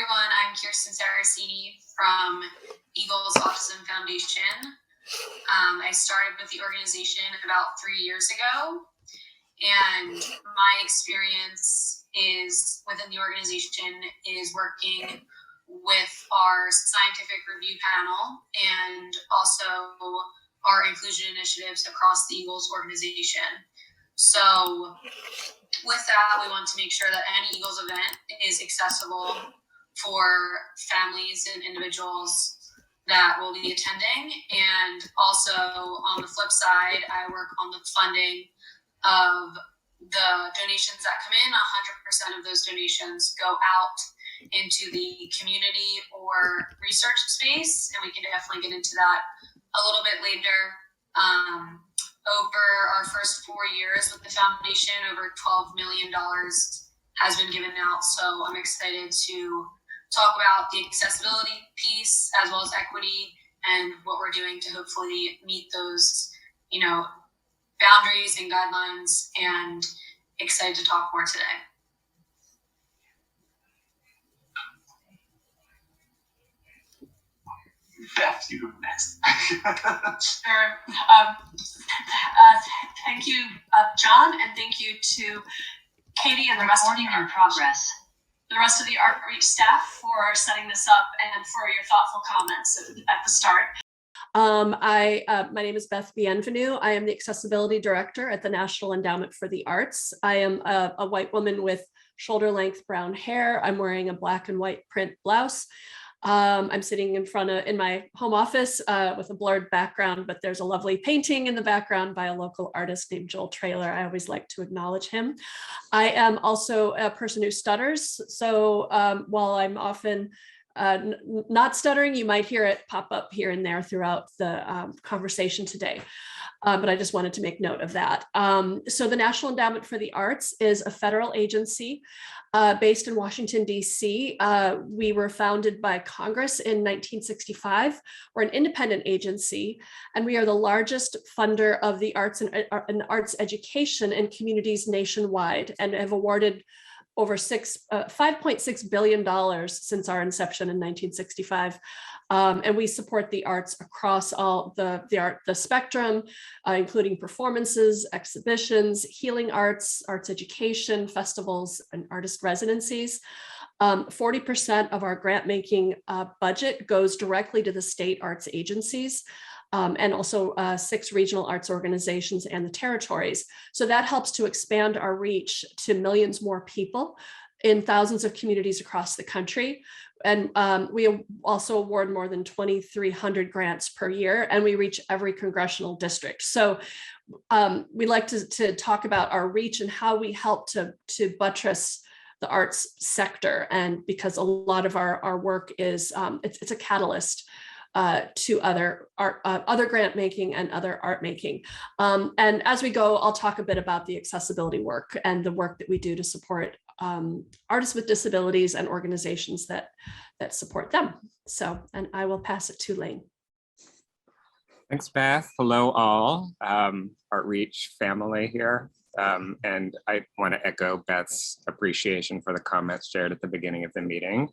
everyone, I'm Kirsten Saraceni from Eagle's Autism Foundation. I started with the organization about 3 years ago, and my experience is within the organization is working with our scientific review panel and also our inclusion initiatives across the Eagles organization. So with that, we want to make sure that any Eagles event is accessible for families and individuals that will be attending. And also on the flip side, I work on the funding of the donations that come in. 100% of those donations go out into the community or research space. And we can definitely get into that a little bit later. Over our first 4 years with the foundation, over $12 million has been given out. So I'm excited to talk about the accessibility piece as well as equity and what we're doing to hopefully meet those, boundaries and guidelines, and excited to talk more today. Beth, you go next. Sure. Thank you, John, and thank you to Katie and the rest of the Outreach staff for setting this up and for your thoughtful comments at the start. My name is Beth Bienvenu. I am the Accessibility Director at the National Endowment for the Arts. I am a white woman with shoulder-length brown hair. I'm wearing a black and white print blouse. I'm sitting in my home office with a blurred background, but there's a lovely painting in the background by a local artist named Joel Traylor. I always like to acknowledge him. I am also a person who stutters. So while I'm often not stuttering, you might hear it pop up here and there throughout the conversation today. But I just wanted to make note of that. So the National Endowment for the Arts is a federal agency based in Washington, D.C. We were founded by Congress in 1965. We're an independent agency, and we are the largest funder of the arts and arts education in communities nationwide, and have awarded over $5.6 billion since our inception in 1965. And we support the arts across all the spectrum, including performances, exhibitions, healing arts, arts education, festivals, and artist residencies. 40% of our grant making budget goes directly to the state arts agencies. And also 6 regional arts organizations and the territories. So that helps to expand our reach to millions more people in thousands of communities across the country. And we also award more than 2,300 grants per year, and we reach every congressional district. So we like to talk about our reach and how we help to buttress the arts sector. And because a lot of our work is, it's a catalyst to other grant making and other art making. And as we go, I'll talk a bit about the accessibility work and the work that we do to support artists with disabilities and organizations that support them. So, and I will pass it to Lane. Thanks, Beth. Hello, all. Outreach family here. And I want to echo Beth's appreciation for the comments shared at the beginning of the meeting.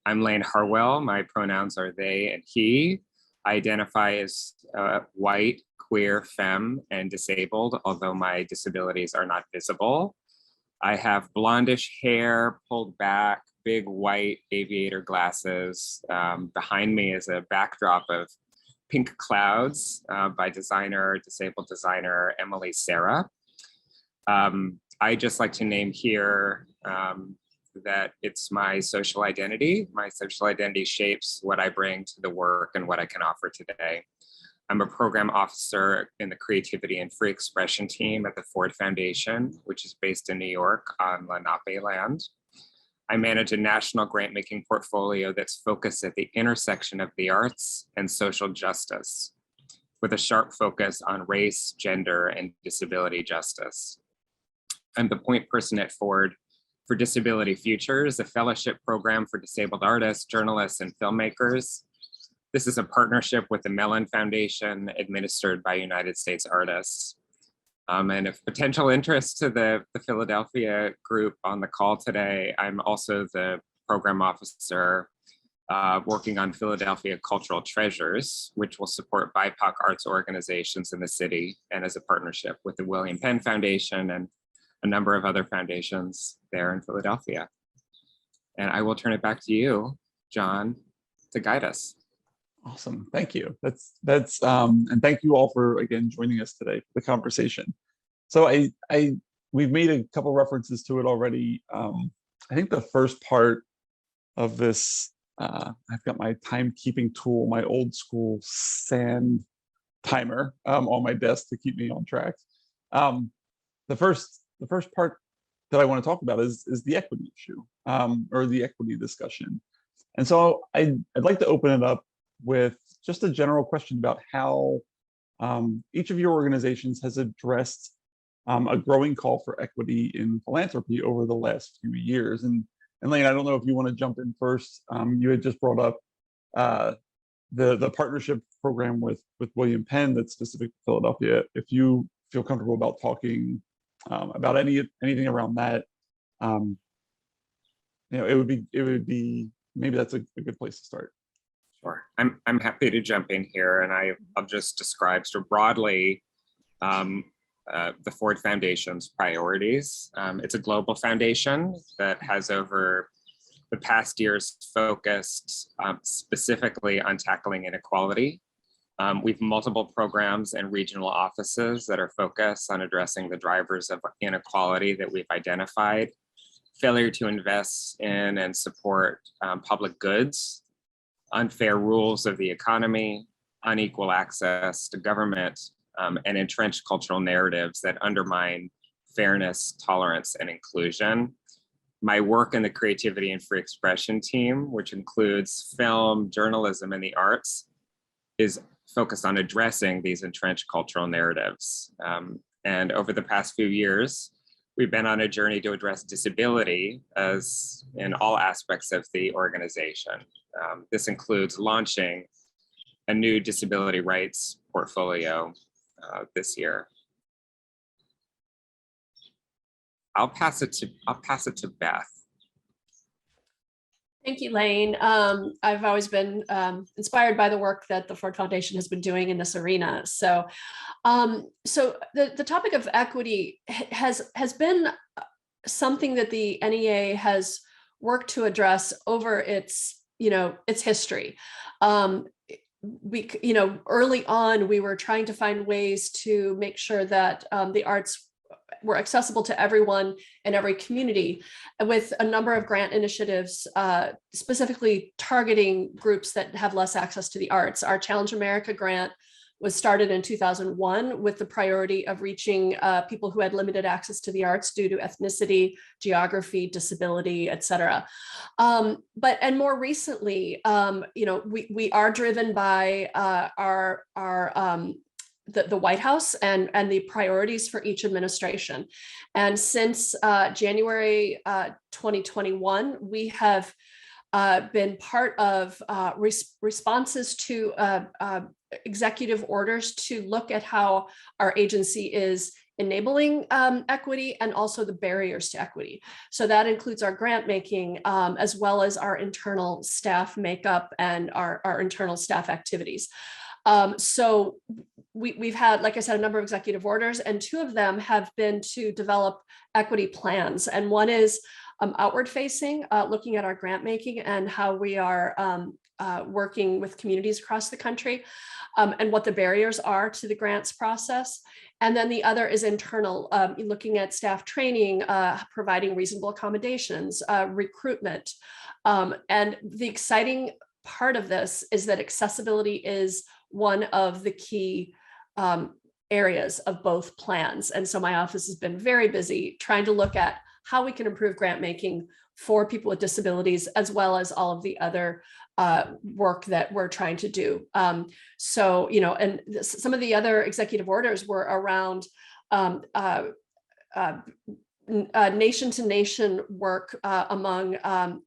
I'm Lane Harwell. My pronouns are they and he. I identify as white, queer, femme, and disabled, although my disabilities are not visible. I have blondish hair pulled back, big white aviator glasses. Behind me is a backdrop of pink clouds by disabled designer Emily Sarah. I just like to name here that it's my social identity. My social identity shapes what I bring to the work and what I can offer today. I'm a program officer in the Creativity and Free Expression team at the Ford Foundation, which is based in New York on Lenape land. I manage a national grant-making portfolio that's focused at the intersection of the arts and social justice, with a sharp focus on race, gender, and disability justice. I'm the point person at Ford for Disability Futures, a fellowship program for disabled artists, journalists, and filmmakers. This is a partnership with the Mellon Foundation administered by United States artists. And of potential interest to the Philadelphia group on the call today, I'm also the program officer working on Philadelphia Cultural Treasures, which will support BIPOC arts organizations in the city, and as a partnership with the William Penn Foundation and a number of other foundations there in Philadelphia. And I will turn it back to you, John, to guide us. Awesome, thank you. That's and thank you all for again joining us today for the conversation. So we've made a couple references to it already. I think the first part of this, I've got my timekeeping tool, my old school sand timer on my desk to keep me on track. The first part that I want to talk about is the equity issue, or the equity discussion. And so I'd like to open it up with just a general question about how each of your organizations has addressed a growing call for equity in philanthropy over the last few years. And Lane, I don't know if you want to jump in first. You had just brought up the partnership program with William Penn that's specific to Philadelphia. If you feel comfortable about talking about anything around that, it would be maybe that's a good place to start. Sure, I'm happy to jump in here, and I'll just describe sort of broadly the Ford Foundation's priorities. It's a global foundation that has over the past years focused specifically on tackling inequality. We've multiple programs and regional offices that are focused on addressing the drivers of inequality that we've identified. Failure to invest in and support public goods, unfair rules of the economy, unequal access to government, and entrenched cultural narratives that undermine fairness, tolerance, and inclusion. My work in the creativity and free expression team, which includes film, journalism, and the arts, is focused on addressing these entrenched cultural narratives. And over the past few years, we've been on a journey to address disability as in all aspects of the organization. This includes launching a new disability rights portfolio this year. I'll pass it to Beth. Thank you, Lane. I've always been inspired by the work that the Ford Foundation has been doing in this arena. So, the topic of equity has been something that the NEA has worked to address over its history. Early on, we were trying to find ways to make sure that the arts were accessible to everyone in every community, with a number of grant initiatives specifically targeting groups that have less access to the arts. Our Challenge America grant was started in 2001 with the priority of reaching people who had limited access to the arts due to ethnicity, geography, disability, et cetera. And more recently, we are driven by the White House and the priorities for each administration. And since January 2021, we have been part of responses to executive orders to look at how our agency is enabling equity and also the barriers to equity. So that includes our grant making, as well as our internal staff makeup and our internal staff activities. So we've had, like I said, a number of executive orders, and two of them have been to develop equity plans. And one is outward facing, looking at our grant making and how we are working with communities across the country, and what the barriers are to the grants process. And then the other is internal, looking at staff training, providing reasonable accommodations, recruitment. And the exciting part of this is that accessibility is one of the key areas of both plans. And so my office has been very busy trying to look at how we can improve grant making for people with disabilities, as well as all of the other work that we're trying to do. And some of the other executive orders were around nation to nation work among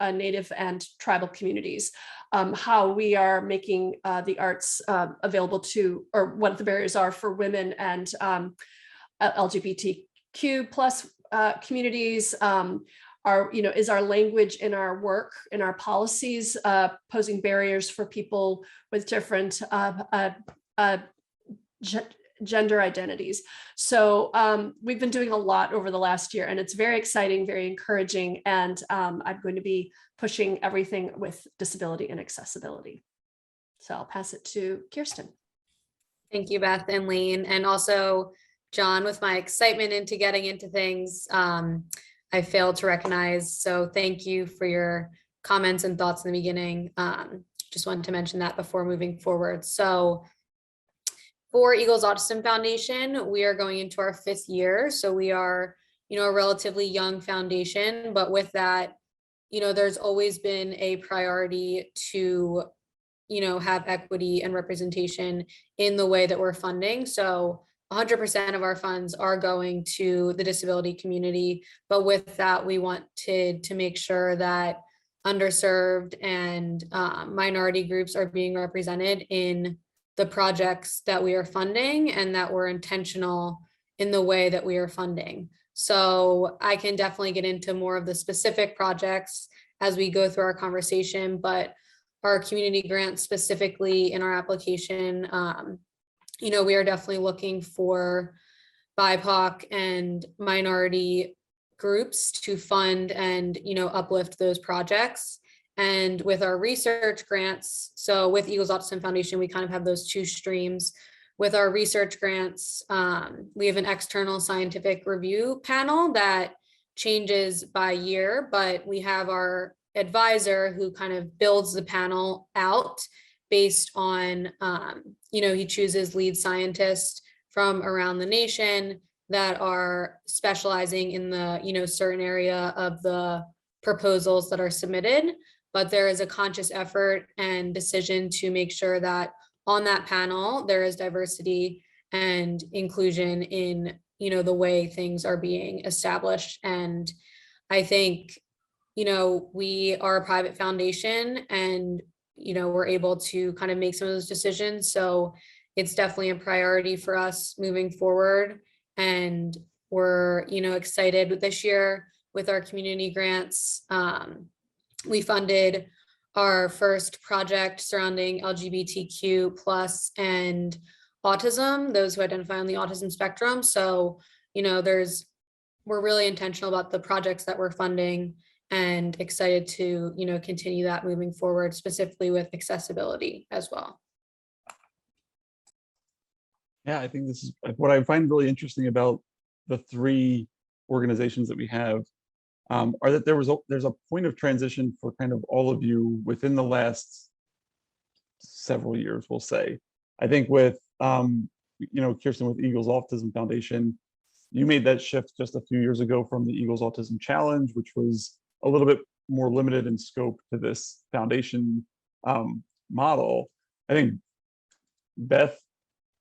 Native and tribal communities, how we are making the arts available to, or what the barriers are for women and LGBTQ plus communities, is our language in our work, in our policies, posing barriers for people with different gender identities. So we've been doing a lot over the last year, and it's very exciting, very encouraging. And I'm going to be pushing everything with disability and accessibility. So I'll pass it to Kirsten. Thank you, Beth and Lane, and also John, with my excitement into getting into things, I failed to recognize. So thank you for your comments and thoughts in the beginning. Just wanted to mention that before moving forward. So for Eagles Autism Foundation, we are going into our 5th year. So we are, a relatively young foundation, but with that, there's always been a priority to, have equity and representation in the way that we're funding. So 100% of our funds are going to the disability community, but with that, we wanted to make sure that underserved and minority groups are being represented in the projects that we are funding, and that we're intentional in the way that we are funding. So I can definitely get into more of the specific projects as we go through our conversation, but our community grants specifically in our application, we are definitely looking for BIPOC and minority groups to fund and, uplift those projects. And with our research grants, so with Eagles Autism Foundation, we kind of have those 2 streams. With our research grants, we have an external scientific review panel that changes by year, but we have our advisor who kind of builds the panel out based on, he chooses lead scientists from around the nation that are specializing in the, certain area of the proposals that are submitted. But there is a conscious effort and decision to make sure that on that panel, there is diversity and inclusion in, the way things are being established. And I think, we are a private foundation, and, we're able to kind of make some of those decisions. So it's definitely a priority for us moving forward. And we're, excited with this year with our community grants. We funded our first project surrounding LGBTQ plus and autism, those who identify on the autism spectrum. So, we're really intentional about the projects that we're funding, and excited to, continue that moving forward, specifically with accessibility as well. Yeah, I think this is what I find really interesting about the 3 organizations that we have, are that there's a point of transition for kind of all of you within the last several years, we'll say. I think with, Kirsten, with Eagles Autism Foundation, you made that shift just a few years ago from the Eagles Autism Challenge, which was a little bit more limited in scope, to this foundation model. I think, Beth,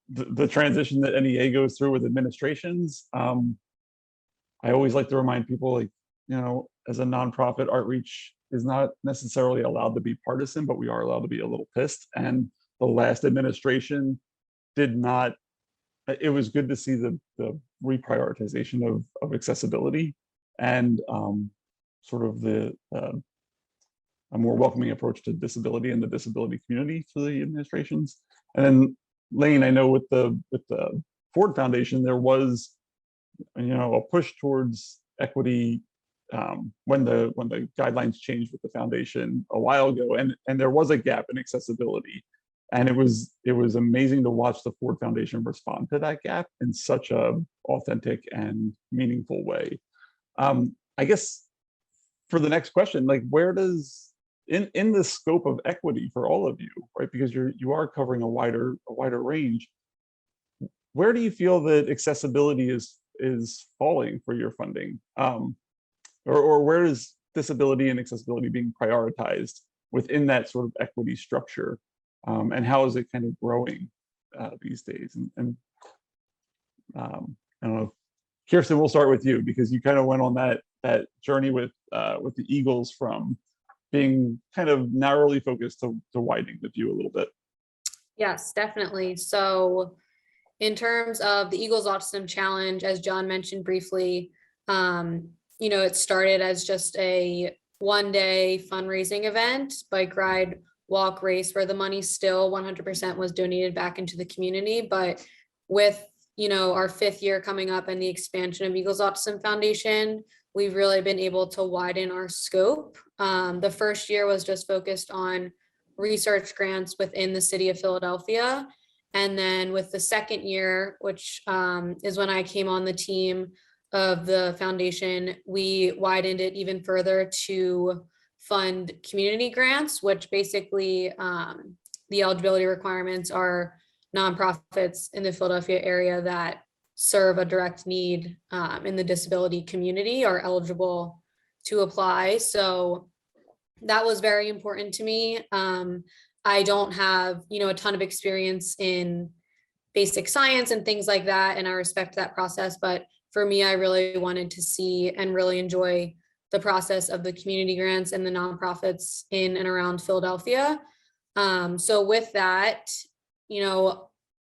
the transition that NEA goes through with administrations, I always like to remind people, like, as a nonprofit, outreach is not necessarily allowed to be partisan, but we are allowed to be a little pissed. And the last administration did not. It was good to see the reprioritization of accessibility and sort of a more welcoming approach to disability and the disability community for the administrations. And then, Lane, I know with the Ford Foundation, there was, a push towards equity when the guidelines changed with the foundation a while ago, and there was a gap in accessibility. And it was amazing to watch the Ford Foundation respond to that gap in such a authentic and meaningful way. I guess for the next question, like, where does, in the scope of equity for all of you, right? Because you are covering a wider range. Where do you feel that accessibility is falling for your funding, or where is disability and accessibility being prioritized within that sort of equity structure? And how is it kind of growing these days? And I don't know, Kirsten, we'll start with you, because you kind of went on that journey with the Eagles from being kind of narrowly focused to widening the view a little bit. Yes, definitely. So in terms of the Eagles Autism Challenge, as John mentioned briefly, it started as just a one-day fundraising event, bike ride, walk, race, where the money still 100% was donated back into the community. But with, our 5th year coming up and the expansion of Eagles Autism Foundation, we've really been able to widen our scope. The first year was just focused on research grants within the city of Philadelphia. And then with the second year, which is when I came on the team of the foundation, we widened it even further to fund community grants, which basically the eligibility requirements are nonprofits in the Philadelphia area that serve a direct need in the disability community are eligible to apply. So that was very important to me. I don't have, a ton of experience in basic science and things like that, and I respect that process. But for me, I really wanted to see and really enjoy the process of the community grants and the nonprofits in and around Philadelphia. So with that,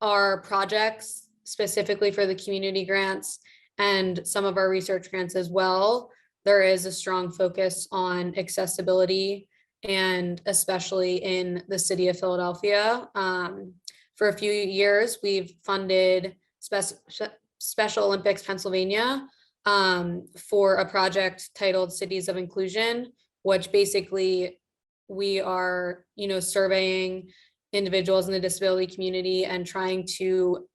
our projects specifically for the community grants and some of our research grants as well, there is a strong focus on accessibility, and especially in the city of Philadelphia. For a few years, we've funded Special Olympics Pennsylvania for a project titled Cities of Inclusion, which basically we are, surveying individuals in the disability community and trying to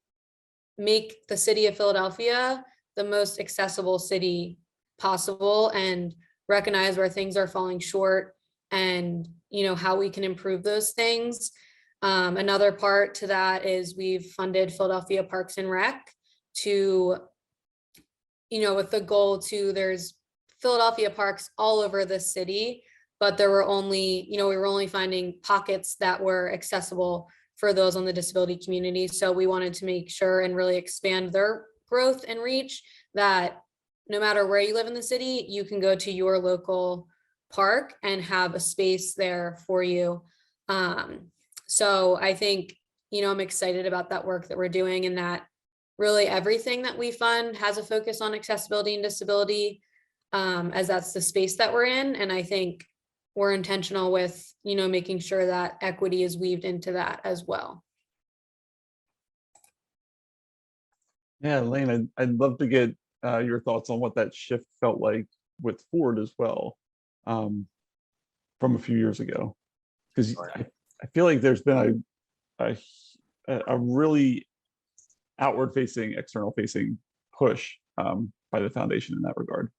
make the city of Philadelphia the most accessible city possible and recognize where things are falling short and, how we can improve those things. Another part to that is we've funded Philadelphia Parks and Rec to, with the goal to, there's Philadelphia parks all over the city, but there were only, we were only finding pockets that were accessible for those on the disability community. So we wanted to make sure and really expand their growth and reach, that no matter where you live in the city, you can go to your local park and have a space there for you. So I think, I'm excited about that work that we're doing, and that really everything that we fund has a focus on accessibility and disability, as that's the space that we're in. And I think we're intentional with, making sure that equity is weaved into that as well. Yeah, Elaine, I'd love to get your thoughts on what that shift felt like with Ford as well, from a few years ago, because I feel like there's been a really outward facing, external facing push by the foundation in that regard.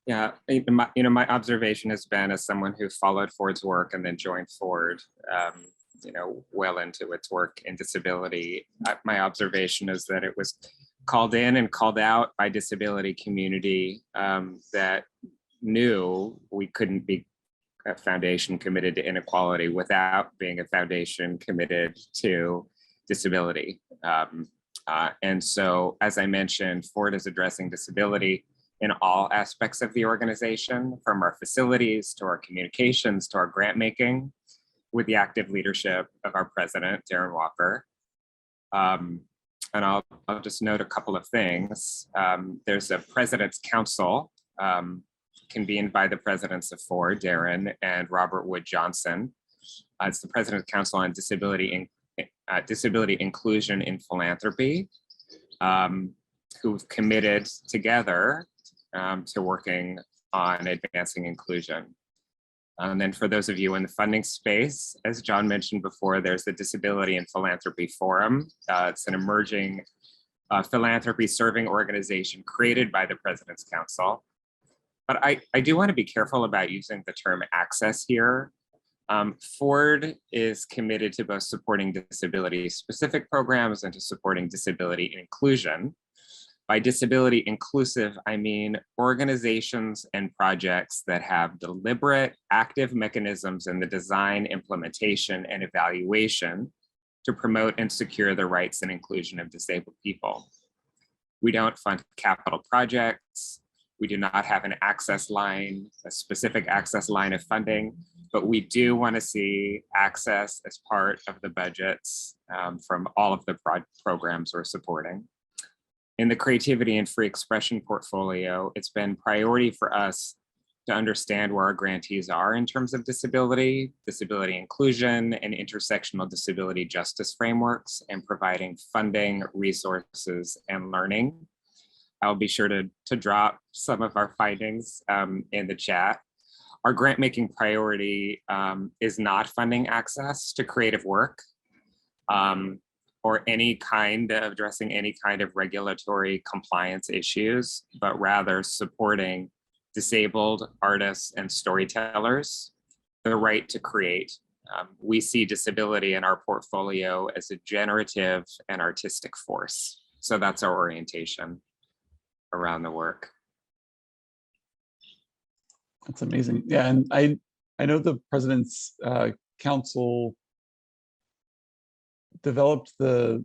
Yeah, my observation has been, as someone who followed Ford's work and then joined Ford, well into its work in disability, my observation is that it was called in and called out by disability community that knew we couldn't be a foundation committed to inequality without being a foundation committed to disability. And so, as I mentioned, Ford is addressing disability in all aspects of the organization, from our facilities to our communications to our grant making, with the active leadership of our president, Darren Walker. And I'll just note a couple of things. There's a President's Council convened by the presidents of Ford, Darren and Robert Wood Johnson. It's the President's Council on Disability Inclusion in Philanthropy, who've committed together to working on advancing inclusion. And then for those of you in the funding space, as John mentioned before, there's the Disability and Philanthropy Forum. It's an emerging philanthropy serving organization created by the President's Council. But I do want to be careful about using the term access here. Ford is committed to both supporting disability-specific programs and to supporting disability inclusion. By disability inclusive, I mean organizations and projects that have deliberate, active mechanisms in the design, implementation, and evaluation to promote and secure the rights and inclusion of disabled people. We don't fund capital projects. We do not have an access line, a specific access line of funding, but we do want to see access as part of the budgets from all of the programs we're supporting. In the creativity and free expression portfolio, it's been priority for us to understand where our grantees are in terms of disability, disability inclusion, and intersectional disability justice frameworks, and providing funding, resources, and learning. I'll be sure to drop some of our findings in the chat. Our grant making priority is not funding access to creative work or any kind of addressing any kind of regulatory compliance issues, but rather supporting disabled artists and storytellers, the right to create. We see disability in our portfolio as a generative and artistic force. So that's our orientation around the work. That's amazing. Yeah, and I know the President's Council developed the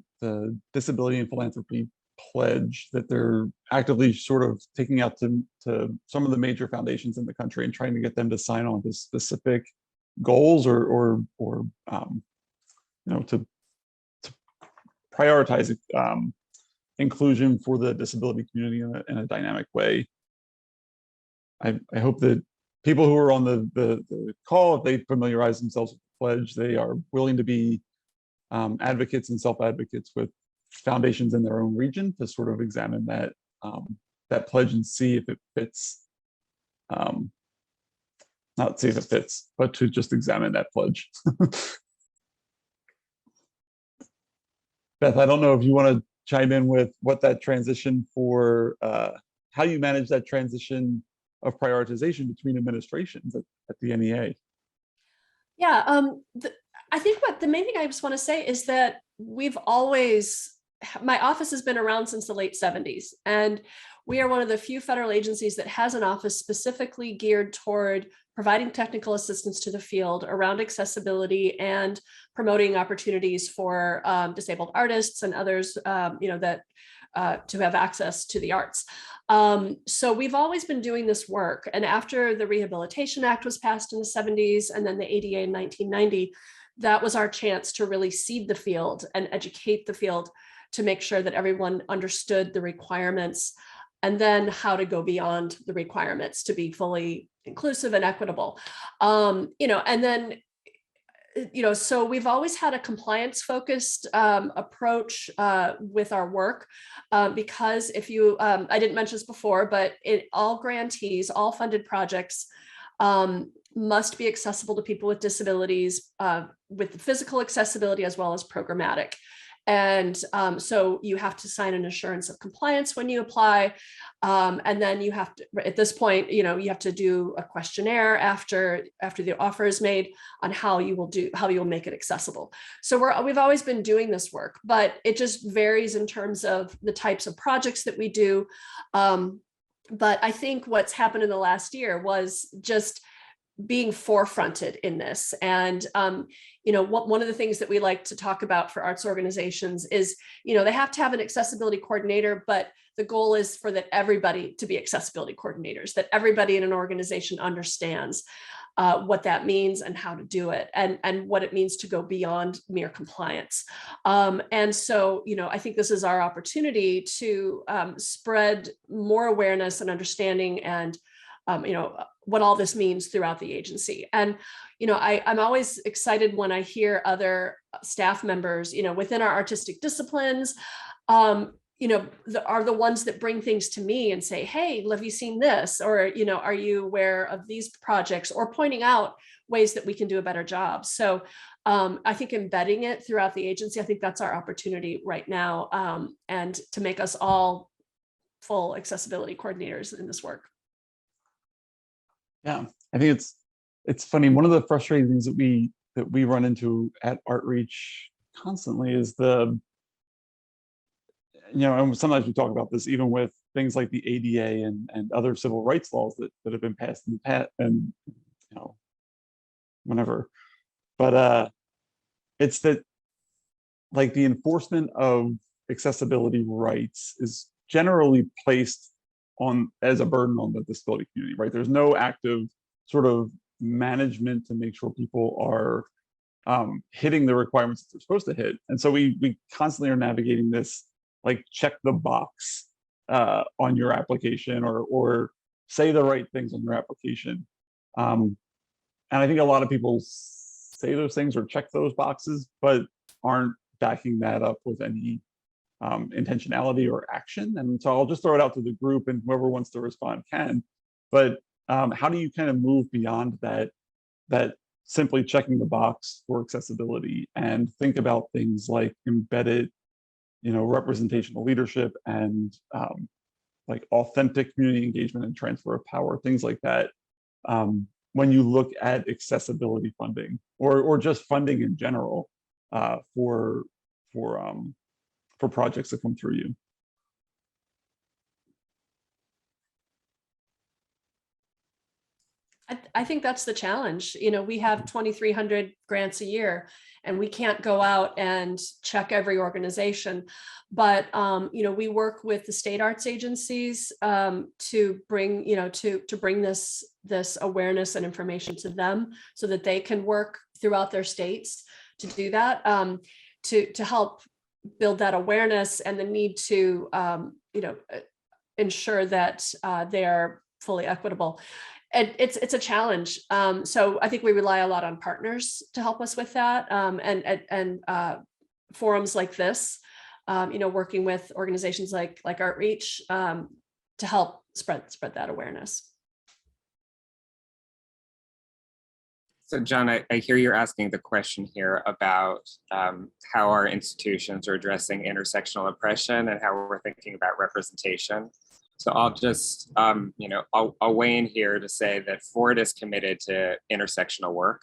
Disability and Philanthropy Pledge that they're actively sort of taking out to some of the major foundations in the country and trying to get them to sign on to specific goals or you know, to prioritize inclusion for the disability community in a dynamic way. I hope that people who are on the call, if they familiarize themselves with the pledge, they are willing to be advocates and self-advocates with foundations in their own region to sort of examine that that pledge and see if it fits. Not see if it fits, but to just examine that pledge. Beth, I don't know if you want to chime in with what that transition for how you manage that transition of prioritization between administrations at the NEA. Yeah, I think what the main thing I just want to say is that we've always, my office has been around since the late 70s, and we are one of the few federal agencies that has an office specifically geared toward providing technical assistance to the field around accessibility and promoting opportunities for disabled artists and others, you know, that to have access to the arts. So we've always been doing this work. And after the Rehabilitation Act was passed in the 70s and then the ADA in 1990, that was our chance to really seed the field and educate the field to make sure that everyone understood the requirements and then how to go beyond the requirements to be fully inclusive and equitable. You know, and then, you know, so we've always had a compliance focused approach with our work because if you, I didn't mention this before, but all grantees, all funded projects must be accessible to people with disabilities with physical accessibility as well as programmatic. And so you have to sign an assurance of compliance when you apply. And then you have to, at this point, you know, you have to do a questionnaire after the offer is made on how you will make it accessible. So we've always been doing this work, but it just varies in terms of the types of projects that we do. But I think what's happened in the last year was just being forefronted in this. And, you know, one of the things that we like to talk about for arts organizations is, you know, they have to have an accessibility coordinator, but the goal is for that everybody to be accessibility coordinators, that everybody in an organization understands what that means and how to do it and what it means to go beyond mere compliance. And so, you know, I think this is our opportunity to spread more awareness and understanding and you know, what all this means throughout the agency. And, you know, I'm always excited when I hear other staff members, you know, within our artistic disciplines, you know, are the ones that bring things to me and say, hey, have you seen this? Or, you know, are you aware of these projects, or pointing out ways that we can do a better job. So I think embedding it throughout the agency, I think that's our opportunity right now, and to make us all full accessibility coordinators in this work. Yeah, I think it's funny. One of the frustrating things that we run into at Outreach constantly is the, you know, and sometimes we talk about this even with things like the ADA and other civil rights laws that have been passed in the past, and you know, whenever. But it's that, like, the enforcement of accessibility rights is generally placed on as a burden on the disability community, right? There's no active sort of management to make sure people are hitting the requirements that they're supposed to hit. And so we constantly are navigating this, like check the box on your application, or say the right things on your application. And I think a lot of people say those things or check those boxes, but aren't backing that up with any intentionality or action. And so I'll just throw it out to the group, and whoever wants to respond can. But how do you kind of move beyond that simply checking the box for accessibility and think about things like embedded, representational leadership and like authentic community engagement and transfer of power, things like that, when you look at accessibility funding or just funding in general for projects that come through you? I think that's the challenge. We have 2,300 grants a year, and we can't go out and check every organization. But we work with the state arts agencies to bring, to bring this awareness and information to them, so that they can work throughout their states to do that, to help build that awareness and the need to ensure that they are fully equitable. And it's a challenge. So I think we rely a lot on partners to help us with that, and forums like this, working with organizations like Outreach to help spread that awareness. So John, I hear you're asking the question here about how our institutions are addressing intersectional oppression and how we're thinking about representation. So I'll just, I'll weigh in here to say that Ford is committed to intersectional work.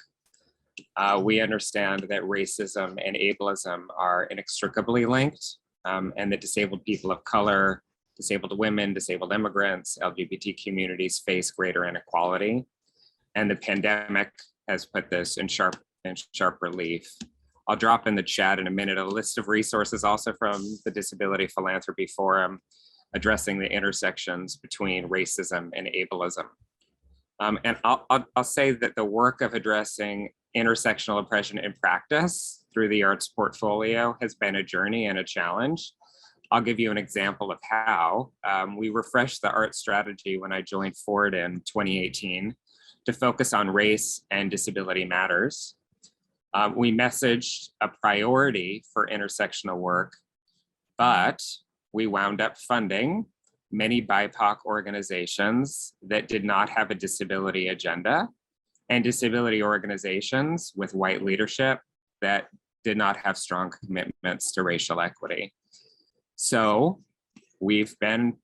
We understand that racism and ableism are inextricably linked, and that disabled people of color, disabled women, disabled immigrants, LGBT communities face greater inequality. And the pandemic has put this in sharp relief. I'll drop in the chat in a minute a list of resources also from the Disability Philanthropy Forum, addressing the intersections between racism and ableism. And I'll say that the work of addressing intersectional oppression in practice through the arts portfolio has been a journey and a challenge. I'll give you an example of how. We refreshed the art strategy when I joined Ford in 2018 to focus on race and disability matters. We messaged a priority for intersectional work, but we wound up funding many BIPOC organizations that did not have a disability agenda, and disability organizations with white leadership that did not have strong commitments to racial equity. So we've been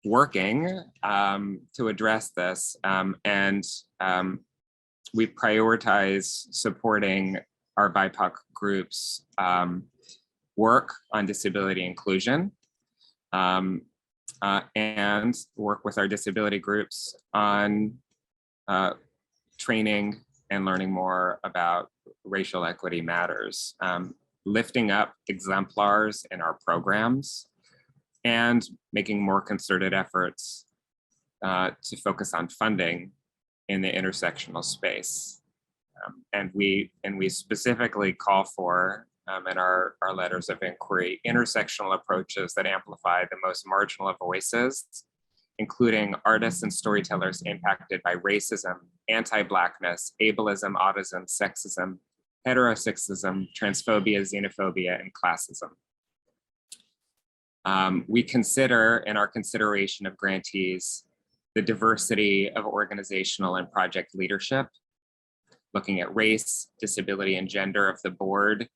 working to address this, and we prioritize supporting our BIPOC groups' work on disability inclusion, and work with our disability groups on training and learning more about racial equity matters, lifting up exemplars in our programs, and making more concerted efforts to focus on funding in the intersectional space. And we specifically call for, in our letters of inquiry, intersectional approaches that amplify the most marginal of voices, including artists and storytellers impacted by racism, anti-Blackness, ableism, autism, sexism, heterosexism, transphobia, xenophobia, and classism. We consider, in our consideration of grantees, the diversity of organizational and project leadership, looking at race, disability, and gender of the board,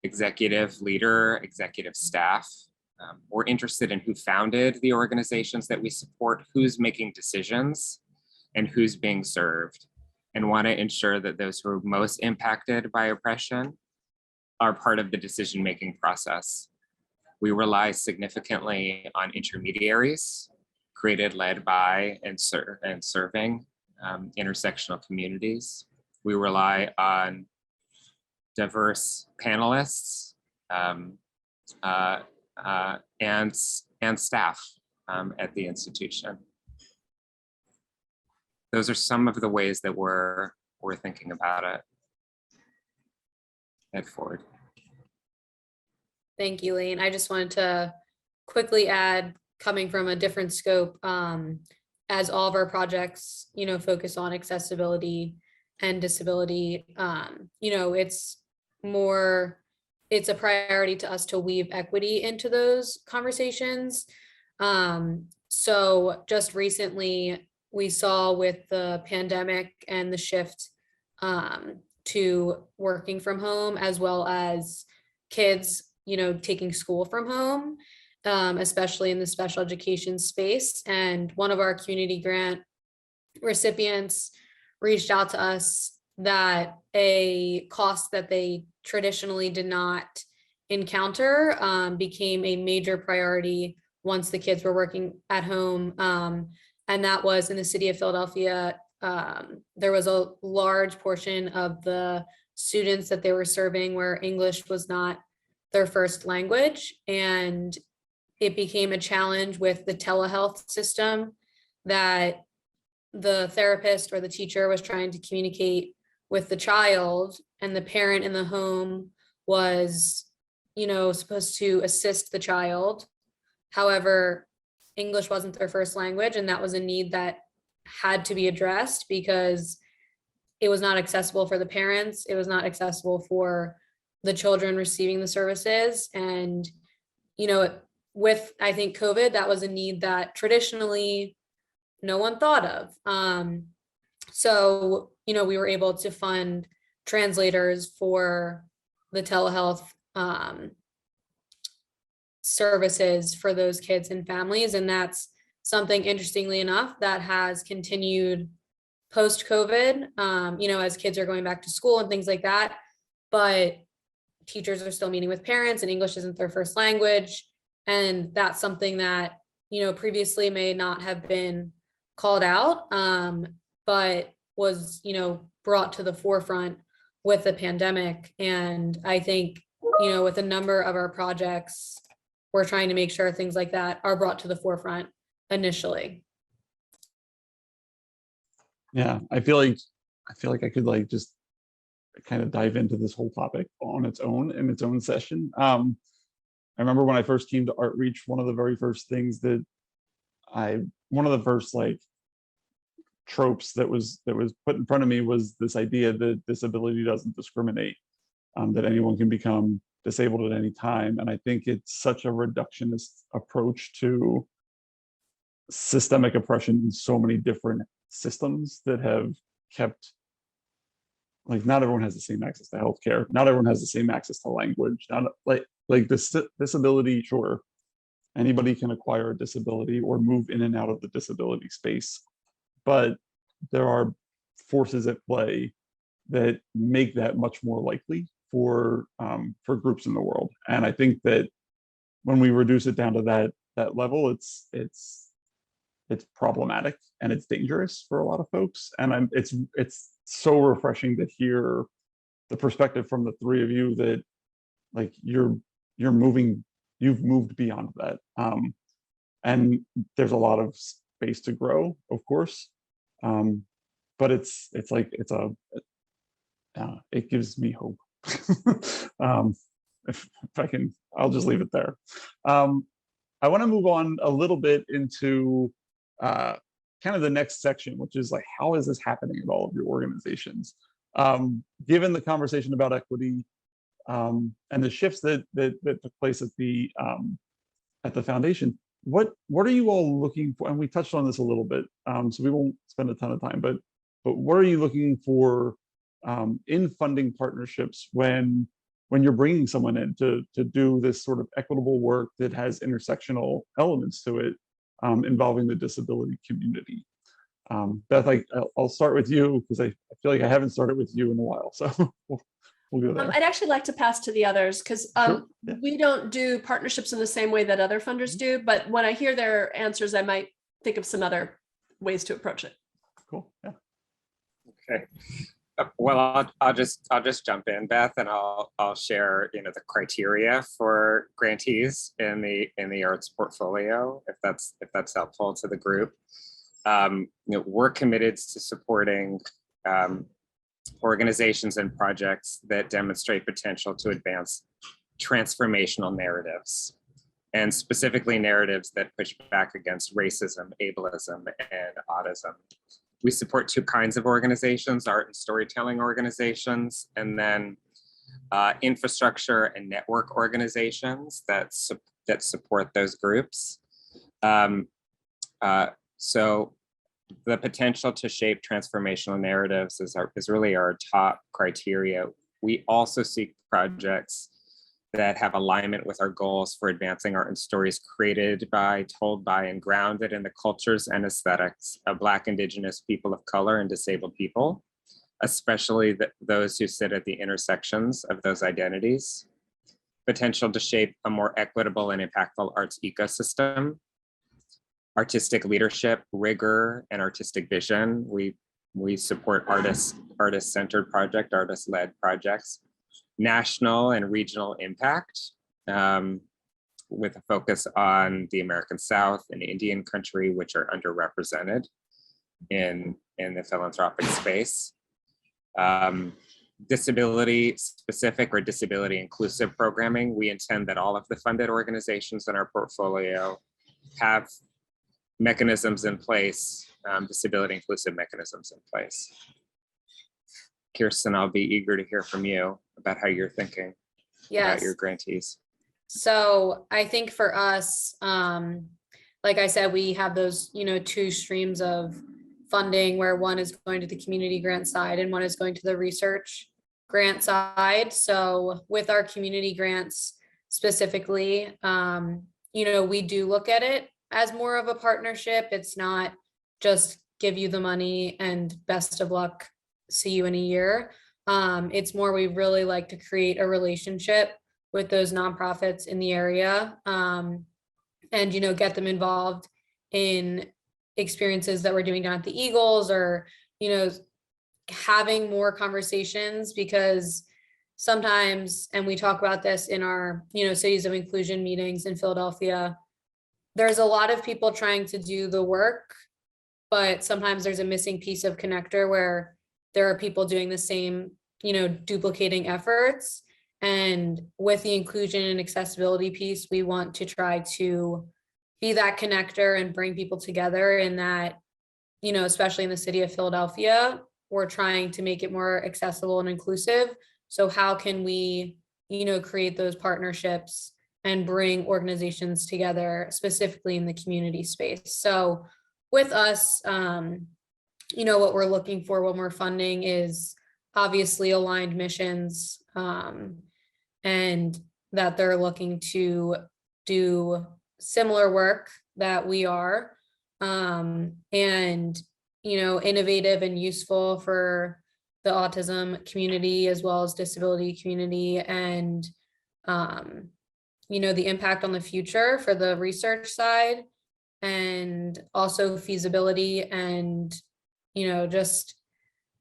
executive leader, executive staff. We're interested in who founded the organizations that we support, who's making decisions, and who's being served, and want to ensure that those who are most impacted by oppression are part of the decision-making process. We rely significantly on intermediaries created, led by, and serving intersectional communities. We rely on diverse panelists and staff at the institution. Those are some of the ways that we're thinking about it at Ford. Thank you, Lane. I just wanted to quickly add, coming from a different scope, as all of our projects, focus on accessibility and disability, it's a priority to us to weave equity into those conversations. So just recently, we saw with the pandemic and the shift to working from home, as well as kids, taking school from home, especially in the special education space. And one of our community grant recipients reached out to us that a cost that they traditionally did not encounter became a major priority once the kids were working at home. And that was in the city of Philadelphia. There was a large portion of the students that they were serving where English was not their first language. And it became a challenge with the telehealth system that the therapist or the teacher was trying to communicate with the child, and the parent in the home was, supposed to assist the child. However, English wasn't their first language, and that was a need that had to be addressed because it was not accessible for the parents. It was not accessible for the children receiving the services. And, with, I think, COVID, that was a need that traditionally no one thought of. So, we were able to fund translators for the telehealth services for those kids and families. And that's something, interestingly enough, that has continued post-COVID, as kids are going back to school and things like that. But teachers are still meeting with parents, and English isn't their first language. And that's something that, previously may not have been called out, but was, brought to the forefront with the pandemic. And I think, with a number of our projects, we're trying to make sure things like that are brought to the forefront initially. Yeah, I feel like I could just kind of dive into this whole topic on its own in its own session. I remember when I first came to Outreach, one of the very first things that one of the first tropes that was put in front of me was this idea that disability doesn't discriminate, that anyone can become disabled at any time. And I think it's such a reductionist approach to systemic oppression in so many different systems that have kept, not everyone has the same access to healthcare, not everyone has the same access to language, not this disability, sure, anybody can acquire a disability or move in and out of the disability space, but there are forces at play that make that much more likely for groups in the world. And I think that when we reduce it down to that level, it's problematic and it's dangerous for a lot of folks. And it's so refreshing to hear the perspective from the three of you that you've moved beyond that. And there's a lot of space to grow, of course. But it gives me hope. If I can, I'll just leave it there. I want to move on a little bit into kind of the next section, which is how is this happening at all of your organizations? Given the conversation about equity and the shifts that took place at the foundation, what are you all looking for? And we touched on this a little bit, so we won't spend a ton of time, but what are you looking for in funding partnerships when you're bringing someone in to do this sort of equitable work that has intersectional elements to it, involving the disability community? Beth, I'll start with you because I feel like I haven't started with you in a while, so we'll go there. I'd actually like to pass to the others because Sure. Yeah. we don't do partnerships in the same way that other funders do, but when I hear their answers, I might think of some other ways to approach it. Cool. Yeah. Okay. Well, I'll just jump in, Beth, and I'll share the criteria for grantees in the arts portfolio, if that's helpful to the group. We're committed to supporting organizations and projects that demonstrate potential to advance transformational narratives. and specifically narratives that push back against racism, ableism, and autism. We support two kinds of organizations, art and storytelling organizations, and then infrastructure and network organizations that support those groups. So the potential to shape transformational narratives is really our top criteria. We also seek projects that have alignment with our goals for advancing art and stories created by, told by, and grounded in the cultures and aesthetics of Black, Indigenous, people of color, and disabled people, especially those who sit at the intersections of those identities. Potential to shape a more equitable and impactful arts ecosystem. Artistic leadership, rigor, and artistic vision. We support artist-centered project, artist-led projects. National and regional impact, with a focus on the American South and Indian country, which are underrepresented in the philanthropic space. Disability specific or disability inclusive programming. We intend that all of the funded organizations in our portfolio have mechanisms in place, disability inclusive mechanisms in place. Kirsten, I'll be eager to hear from you about how you're thinking about your grantees. So I think for us, like I said, we have those, two streams of funding where one is going to the community grant side and one is going to the research grant side. So with our community grants specifically, we do look at it as more of a partnership. It's not just give you the money and best of luck, see you in a year. It's more, we really like to create a relationship with those nonprofits in the area, and get them involved in experiences that we're doing down at the Eagles, or having more conversations, because sometimes, and we talk about this in our cities of inclusion meetings in Philadelphia, there's a lot of people trying to do the work, but sometimes there's a missing piece of connector where there are people doing the same, duplicating efforts. And with the inclusion and accessibility piece, we want to try to be that connector and bring people together in that, especially in the city of Philadelphia, we're trying to make it more accessible and inclusive. So how can we, create those partnerships and bring organizations together, specifically in the community space? So with us, what we're looking for when we're funding is obviously aligned missions, and that they're looking to do similar work that we are, and innovative and useful for the autism community as well as disability community, and the impact on the future for the research side, and also feasibility, and just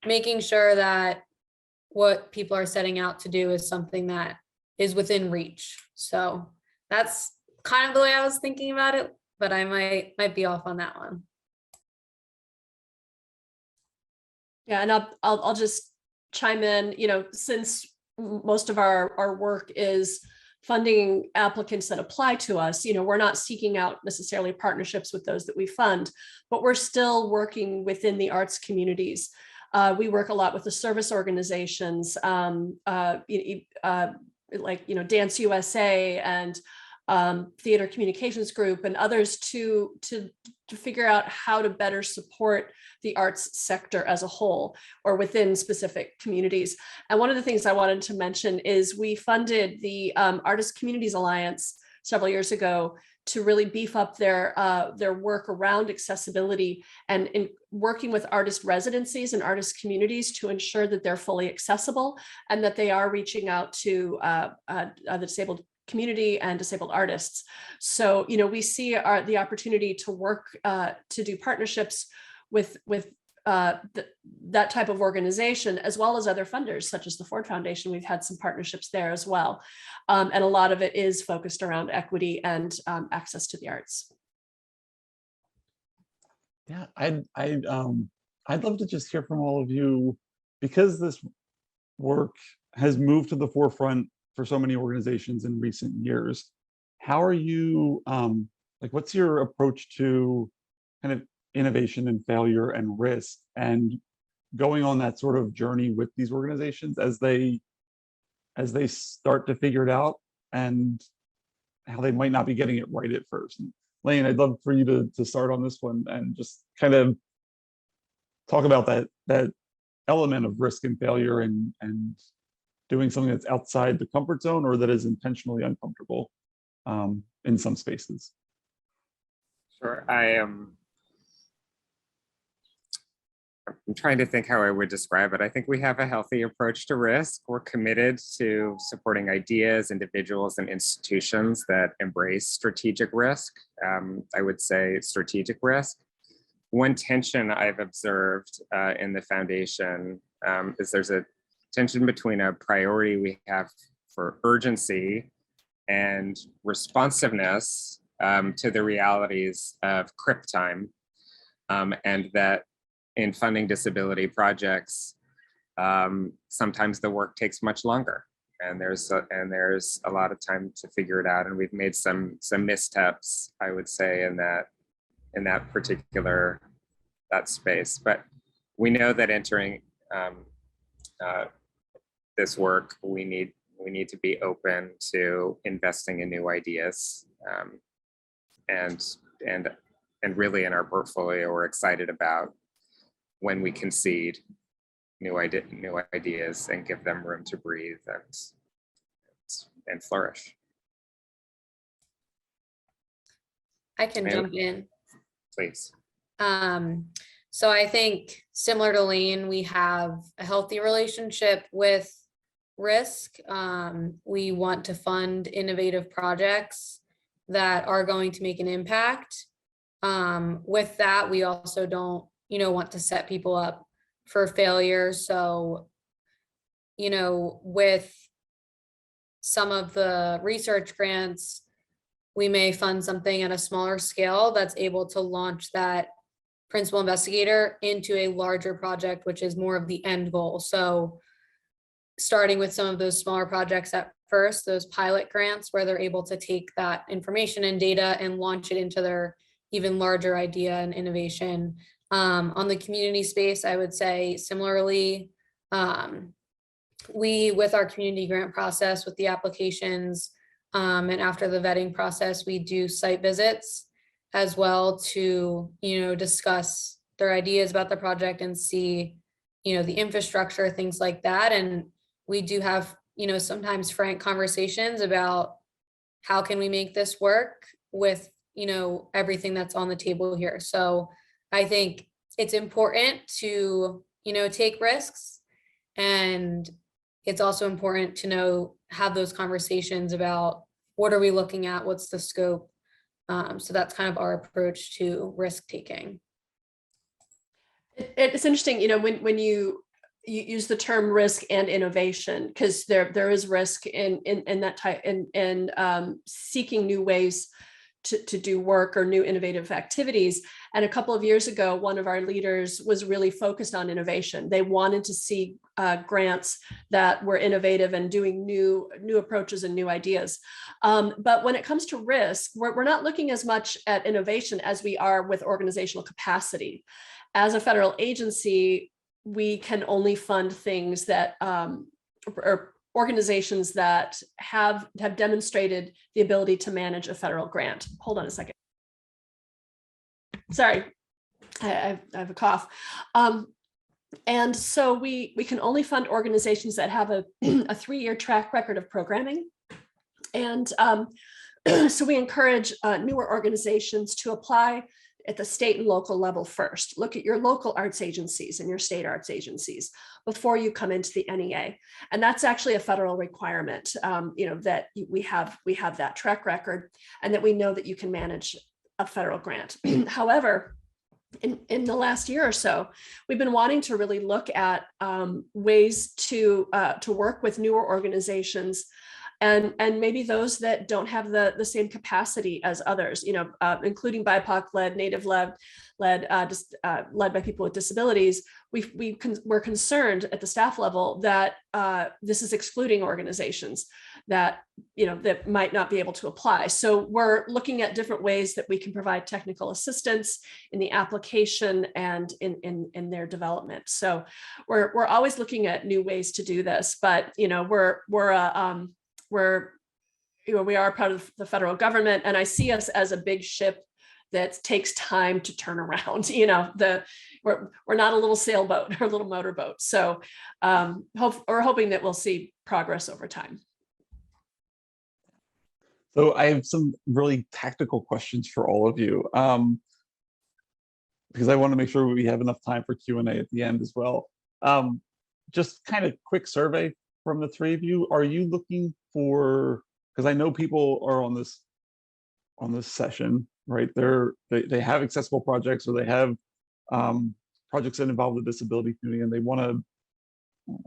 making sure that what people are setting out to do is something that is within reach. So that's kind of the way I was thinking about it, but I might be off on that one. Yeah, and I'll just chime in, since most of our work is funding applicants that apply to us, we're not seeking out necessarily partnerships with those that we fund, but we're still working within the arts communities. We work a lot with the service organizations, like Dance USA and Theater Communications Group and others to figure out how to better support the arts sector as a whole or within specific communities. And one of the things I wanted to mention is we funded the Artist Communities Alliance several years ago to really beef up their work around accessibility and in working with artist residencies and artist communities to ensure that they're fully accessible and that they are reaching out to the disabled community and disabled artists. So, we see the opportunity to work to do partnerships with that type of organization, as well as other funders, such as the Ford Foundation. We've had some partnerships there as well. And a lot of it is focused around equity and access to the arts. Yeah, I'd love to just hear from all of you, because this work has moved to the forefront for so many organizations in recent years. how are you, like, what's your approach to kind of innovation and failure and risk, and going on that sort of journey with these organizations as they start to figure it out, and how they might not be getting it right at first? And Lane, I'd love for you to start on this one and just kind of talk about that element of risk and failure, and doing something that's outside the comfort zone or that is intentionally uncomfortable in some spaces. Sure. I'm trying to think how I would describe it. I think we have a healthy approach to risk. We're committed to supporting ideas, individuals, and institutions that embrace strategic risk. I would say strategic risk. One tension I've observed in the foundation is there's a tension between a priority we have for urgency and responsiveness to the realities of CRIP time, and that in funding disability projects, sometimes the work takes much longer, and there's a lot of time to figure it out. And we've made some missteps, I would say, in that particular space. But we know that entering this work, we need to be open to investing in new ideas, and really in our portfolio, we're excited about when we concede new ideas and give them room to breathe and flourish. I can jump in. Please. So I think similar to Lane, we have a healthy relationship with risk. We want to fund innovative projects that are going to make an impact. With that, we also don't, want to set people up for failure. So, with some of the research grants, we may fund something at a smaller scale that's able to launch that principal investigator into a larger project, which is more of the end goal. So starting with some of those smaller projects at first, those pilot grants where they're able to take that information and data and launch it into their even larger idea and innovation. On the community space, I would say similarly, we, with our community grant process, with the applications, and after the vetting process, we do site visits as well to, discuss their ideas about the project and see, the infrastructure, things like that. And we do have, sometimes frank conversations about how can we make this work with, everything that's on the table here. So I think it's important to, take risks, and it's also important to have those conversations about what are we looking at, what's the scope. So that's kind of our approach to risk taking. It's interesting, when you use the term risk and innovation, because there is risk in that type, in seeking new ways to do work or new innovative activities. And a couple of years ago, one of our leaders was really focused on innovation. They wanted to see grants that were innovative and doing new approaches and new ideas. But when it comes to risk, we're not looking as much at innovation as we are with organizational capacity. As a federal agency, we can only fund things that or organizations that have demonstrated the ability to manage a federal grant. Hold on a second. Sorry, I have a cough. And so we can only fund organizations that have a 3-year track record of programming. And so we encourage newer organizations to apply at the state and local level first. Look at your local arts agencies and your state arts agencies before you come into the NEA. And that's actually a federal requirement, that we have that track record and that we know that you can manage a federal grant. However, in the last year or so, we've been wanting to really look at ways to work with newer organizations and maybe those that don't have the same capacity as others, including BIPOC-led, Native-led, led by people with disabilities. We're concerned at the staff level that this is excluding organizations that that might not be able to apply. So we're looking at different ways that we can provide technical assistance in the application and in their development. So we're always looking at new ways to do this, but we are part of the federal government, and I see us as a big ship that takes time to turn around. We're not a little sailboat or a little motorboat. So we're hoping that we'll see progress over time. So I have some really tactical questions for all of you, because I want to make sure we have enough time for Q&A at the end as well. Just kind of quick survey from the three of you. Are you looking for, because I know people are on this session, right? They have accessible projects, or they have projects that involve the disability community, and they want to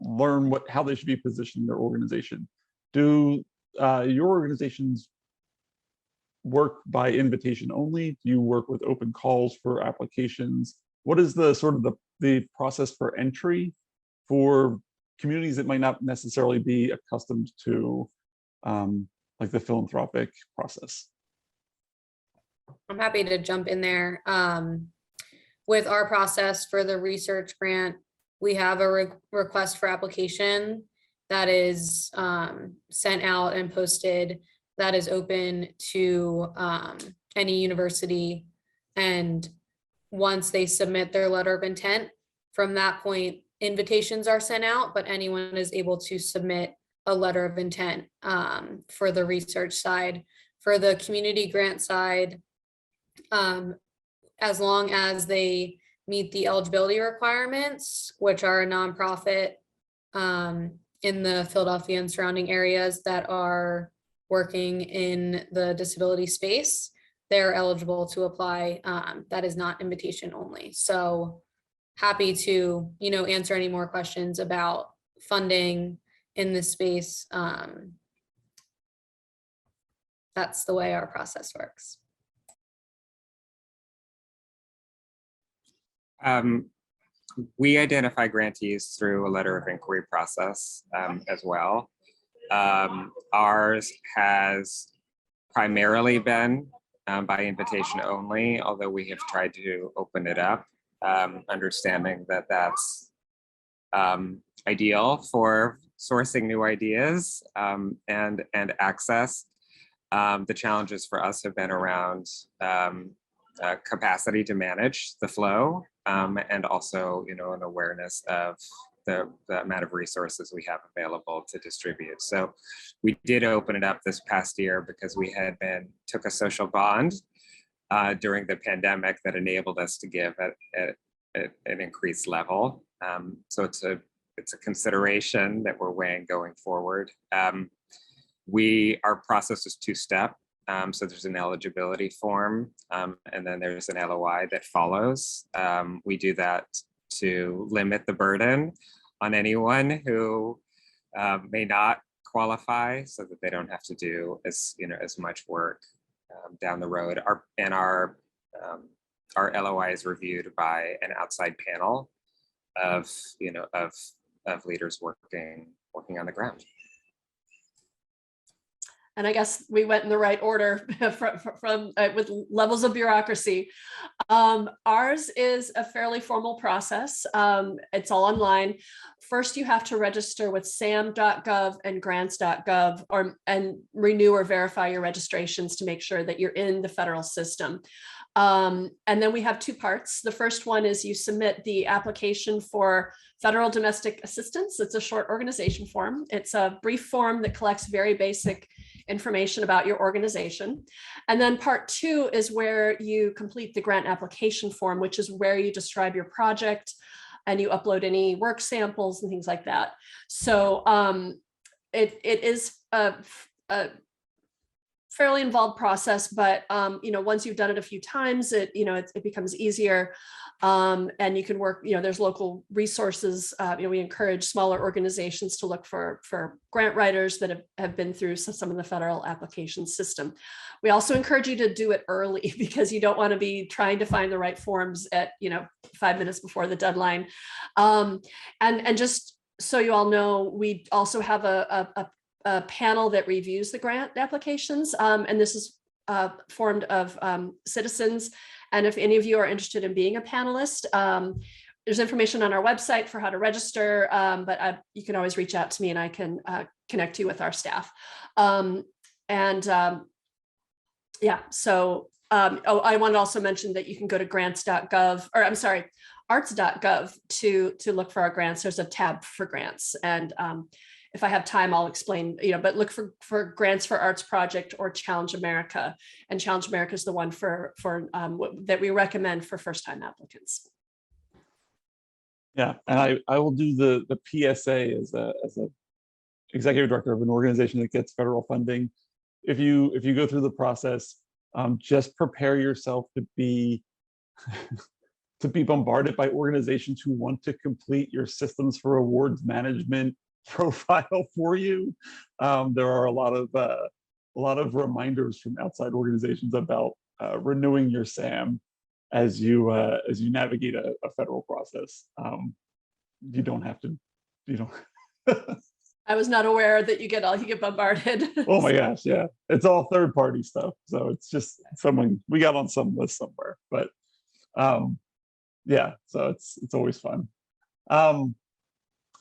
learn how they should be positioned in their organization. Do your organizations work by invitation only? Do you work with open calls for applications? What is the sort of the process for entry for communities that might not necessarily be accustomed to like the philanthropic process? I'm happy to jump in there. With our process for the research grant, we have a request for application that is sent out and posted, that is open to any university. And once they submit their letter of intent, from that point, invitations are sent out, but anyone is able to submit a letter of intent for the research side. For the community grant side, as long as they meet the eligibility requirements, which are a nonprofit in the Philadelphia and surrounding areas that are working in the disability space, they're eligible to apply. That is not invitation only. So happy to, answer any more questions about funding in this space. That's the way our process works. We identify grantees through a letter of inquiry process as well. Ours has primarily been by invitation only, although we have tried to open it up, understanding that that's ideal for sourcing new ideas and access. The challenges for us have been around capacity to manage the flow, and also, an awareness of the amount of resources we have available to distribute. So we did open it up this past year because we had took a social bond during the pandemic that enabled us to give at an increased level. So it's a consideration that we're weighing going forward. Our process is two-step. So there's an eligibility form, and then there's an LOI that follows. We do that to limit the burden on anyone who may not qualify, so that they don't have to do as much work down the road. Our LOI is reviewed by an outside panel of leaders working on the ground. And I guess we went in the right order from with levels of bureaucracy. Ours is a fairly formal process. It's all online. First, you have to register with sam.gov and grants.gov and renew or verify your registrations to make sure that you're in the federal system. And then we have two parts. The first one is you submit the application for federal domestic assistance. It's a short organization form. It's a brief form that collects very basic information about your organization. And then part two is where you complete the grant application form, which is where you describe your project and you upload any work samples and things like that. So it is fairly involved process, but once you've done it a few times, it becomes easier. And you can work, there's local resources. We encourage smaller organizations to look for grant writers that have been through some of the federal application system. We also encourage you to do it early because you don't want to be trying to find the right forms at 5 minutes before the deadline. And just so you all know, we also have a panel that reviews the grant applications, and this is formed of citizens. And if any of you are interested in being a panelist, there's information on our website for how to register, but you can always reach out to me and I can connect you with our staff. I want to also mention that you can go to grants.gov, or I'm sorry, arts.gov to look for our grants. There's a tab for grants. And if I have time, I'll explain, but look for Grants for Arts Project or Challenge America. And Challenge America is the one for that we recommend for first-time applicants. Yeah, and I will do the PSA as a executive director of an organization that gets federal funding. If you go through the process, just prepare yourself to be bombarded by organizations who want to complete your systems for awards management profile for you. There are a lot of reminders from outside organizations about renewing your SAM as you navigate a federal process. You don't have to. I was not aware that you get bombarded. Oh my gosh, yeah, it's all third-party stuff. So it's just someone we got on some list somewhere, but yeah, so it's always fun.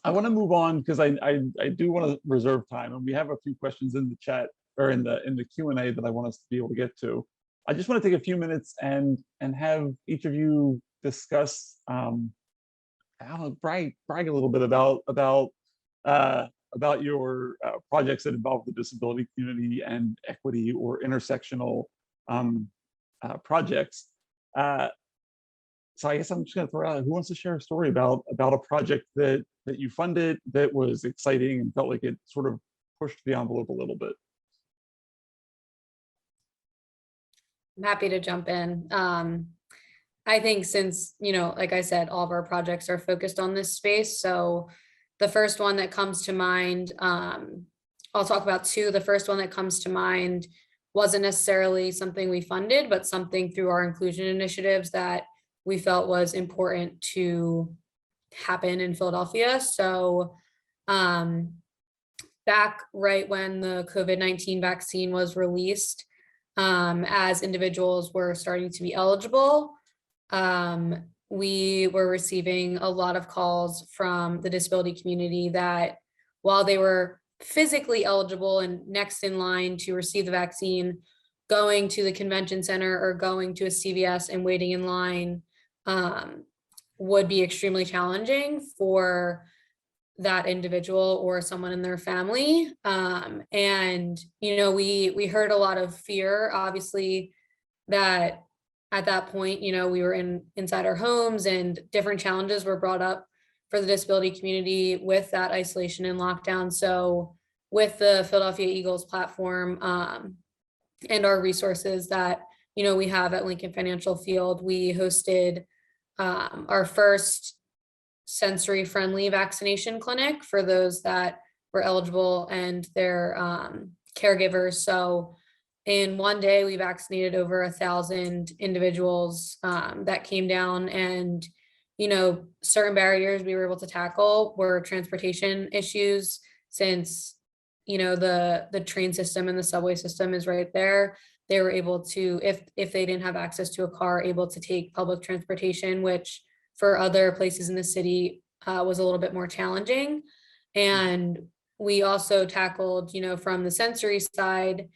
I want to move on because I do want to reserve time, and we have a few questions in the chat or in the Q&A that I want us to be able to get to. I just want to take a few minutes and have each of you discuss, brag a little bit about your projects that involve the disability community and equity or intersectional projects. So I guess I'm just going to throw out, who wants to share a story about a project that you funded that was exciting and felt like it sort of pushed the envelope a little bit? I'm happy to jump in. I think since, like I said, all of our projects are focused on this space. So the first one that comes to mind, I'll talk about two. The first one that comes to mind wasn't necessarily something we funded, but something through our inclusion initiatives that we felt was important to happen in Philadelphia. So back right when the COVID-19 vaccine was released, as individuals were starting to be eligible, we were receiving a lot of calls from the disability community that while they were physically eligible and next in line to receive the vaccine, going to the convention center or going to a CVS and waiting in line would be extremely challenging for that individual or someone in their family. And, we heard a lot of fear, obviously, that at that point, we were inside our homes and different challenges were brought up for the disability community with that isolation and lockdown. So with the Philadelphia Eagles platform and our resources that, we have at Lincoln Financial Field, we hosted our first sensory friendly vaccination clinic for those that were eligible and their caregivers. So in one day, we vaccinated over 1,000 individuals that came down, and certain barriers we were able to tackle were transportation issues, since the train system and the subway system is right there. They were able to, if they didn't have access to a car, able to take public transportation, which for other places in the city was a little bit more challenging. And we also tackled, from the sensory side,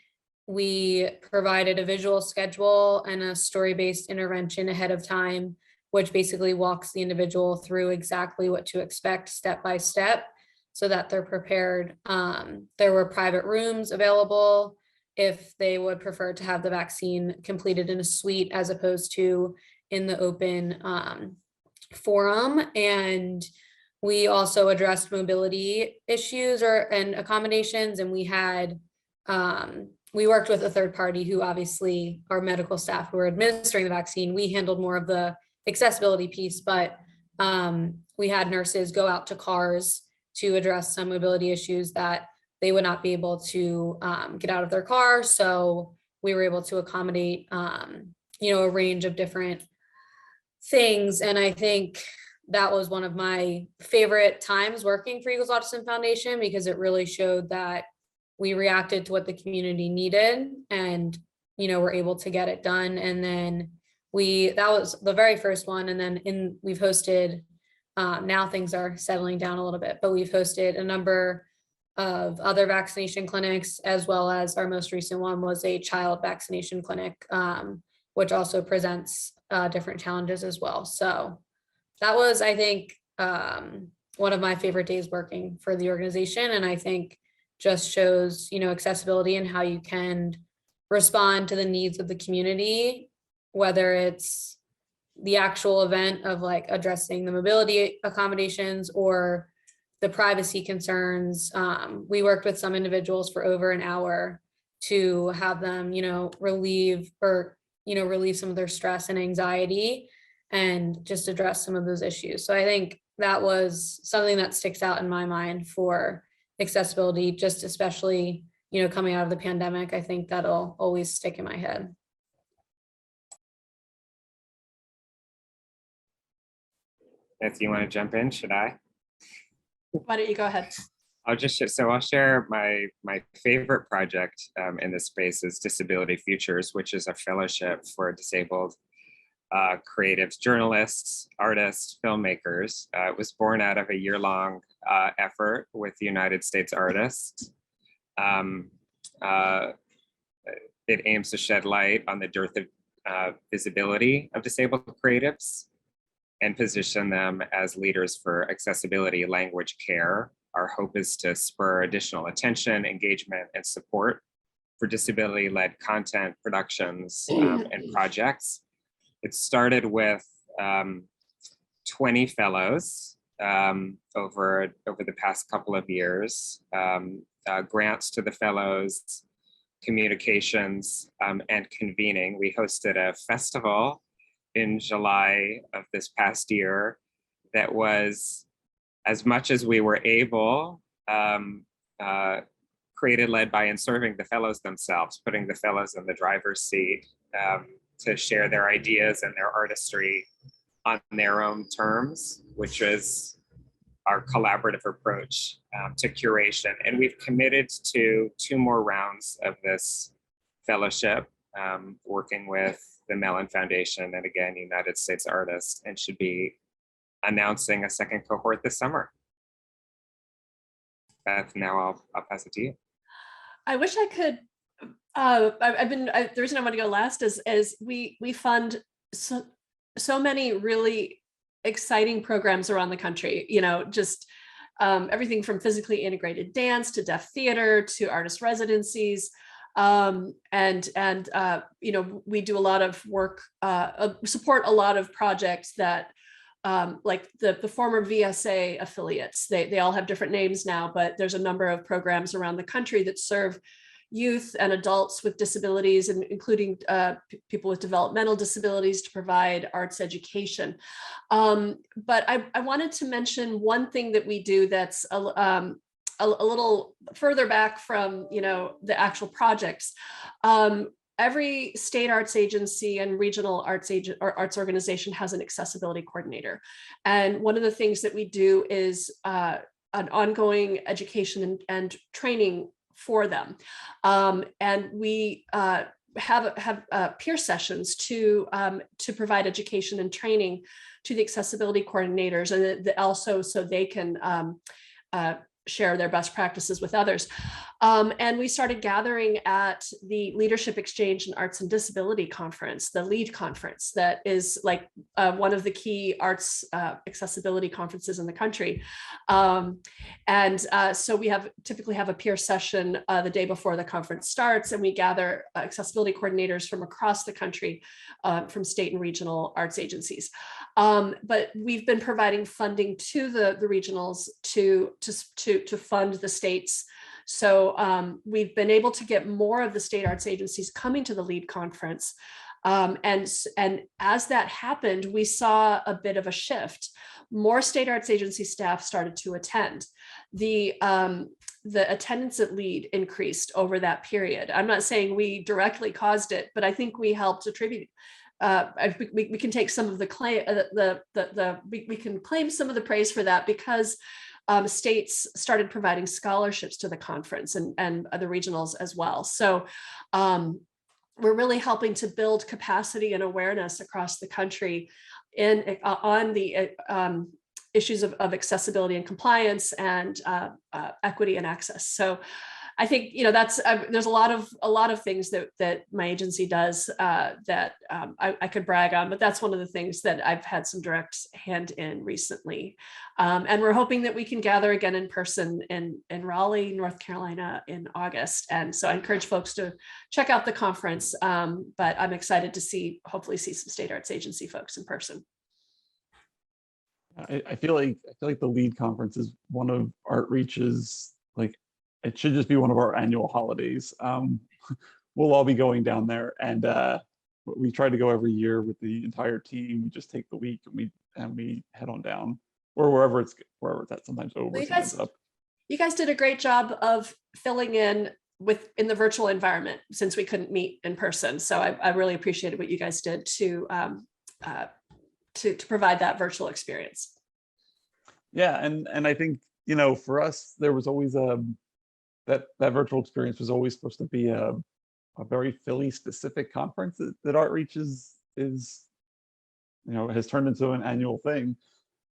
we provided a visual schedule and a story-based intervention ahead of time, which basically walks the individual through exactly what to expect step by step so that they're prepared. There were private rooms available if they would prefer to have the vaccine completed in a suite as opposed to in the open forum. And we also addressed mobility issues and accommodations, and we had we worked with a third party who obviously our medical staff who were administering the vaccine. We handled more of the accessibility piece, but we had nurses go out to cars to address some mobility issues that they would not be able to get out of their car. So we were able to accommodate, a range of different things. And I think that was one of my favorite times working for Eagles Autism Foundation, because it really showed that we reacted to what the community needed and, we're able to get it done. And then that was the very first one. And then we've hosted, now things are settling down a little bit, but we've hosted a number of other vaccination clinics, as well as our most recent one was a child vaccination clinic, which also presents different challenges as well. So that was, I think, one of my favorite days working for the organization. And I think just shows, accessibility and how you can respond to the needs of the community, whether it's the actual event of like addressing the mobility accommodations or the privacy concerns. We worked with some individuals for over an hour to have them, relieve some of their stress and anxiety and just address some of those issues. So I think that was something that sticks out in my mind for accessibility, just especially, coming out of the pandemic. I think that'll always stick in my head. If you want to jump in, should I? Why don't you go ahead? I'll share my favorite project in this space is Disability Futures, which is a fellowship for disabled creatives, journalists, artists, filmmakers. It was born out of a year-long effort with the United States artists. It aims to shed light on the dearth of visibility of disabled creatives and position them as leaders for accessibility language care. Our hope is to spur additional attention, engagement, and support for disability-led content productions and projects. It started with 20 fellows over the past couple of years, grants to the fellows, communications, and convening. We hosted a festival in July of this past year that was, as much as we were able, created, led by, and serving the fellows themselves, putting the fellows in the driver's seat to share their ideas and their artistry on their own terms, which is our collaborative approach to curation. And we've committed to 2 more rounds of this fellowship, working with the Mellon Foundation and again, United States Artists, and should be announcing a second cohort this summer. Beth, now I'll pass it to you. I wish I could. The reason I want to go last is we fund so many really exciting programs around the country. Just everything from physically integrated dance to deaf theater to artist residencies. We do a lot of work, support a lot of projects that like the former VSA affiliates. They all have different names now, but there's a number of programs around the country that serve youth and adults with disabilities, and including people with developmental disabilities, to provide arts education. But I wanted to mention one thing that we do that's a little further back from the actual projects. Every state arts agency and regional arts organization has an accessibility coordinator. And one of the things that we do is an ongoing education and training for them. And we have peer sessions to provide education and training to the accessibility coordinators, and also so they can share their best practices with others. And we started gathering at the Leadership Exchange in Arts and Disability Conference, the LEAD conference, that is like one of the key arts accessibility conferences in the country. So we typically have a peer session the day before the conference starts, and we gather accessibility coordinators from across the country, from state and regional arts agencies. But we've been providing funding to the regionals to to fund the states. So we've been able to get more of the state arts agencies coming to the LEAD conference. And as that happened, we saw a bit of a shift. More state arts agency staff started to attend. The attendance at LEAD increased over that period. I'm not saying we directly caused it, but I think we helped attribute. We can take some of the claim, we can claim some of the praise for that, because states started providing scholarships to the conference and the regionals as well. So we're really helping to build capacity and awareness across the country on the issues of accessibility and compliance and equity and access. So I think, that's there's a lot of things that my agency does that I could brag on, but that's one of the things that I've had some direct hand in recently. And we're hoping that we can gather again in person in Raleigh, North Carolina in August. And so I encourage folks to check out the conference, but I'm excited to hopefully see some state arts agency folks in person. I feel like the LEAD conference is one of Outreach's, like, it should just be one of our annual holidays. We'll all be going down there, and we try to go every year with the entire team. We just take the week and we head on down, or wherever it's at. Sometimes over, Well, sometimes up. You guys did a great job of filling in the virtual environment since we couldn't meet in person. So I really appreciated what you guys did to provide that virtual experience. Yeah, and I think, for us, there was always that virtual experience was always supposed to be a very Philly specific conference that Outreach is has turned into an annual thing.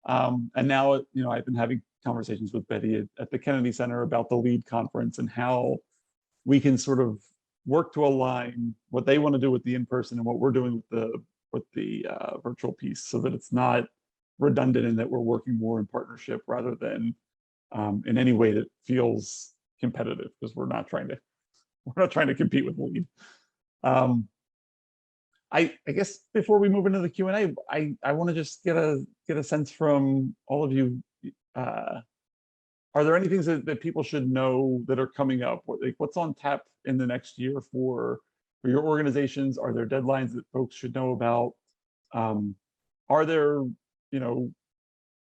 And now, I've been having conversations with Betty at the Kennedy Center about the LEAD conference and how we can sort of work to align what they want to do with the in-person and what we're doing with the virtual piece, so that it's not redundant and that we're working more in partnership rather than in any way that feels competitive, because we're not trying to compete with LEAD. I guess before we move into the Q&A, I want to just get a sense from all of you. Are there any things that people should know that are coming up? What's on tap in the next year for your organizations? Are there deadlines that folks should know about? Are there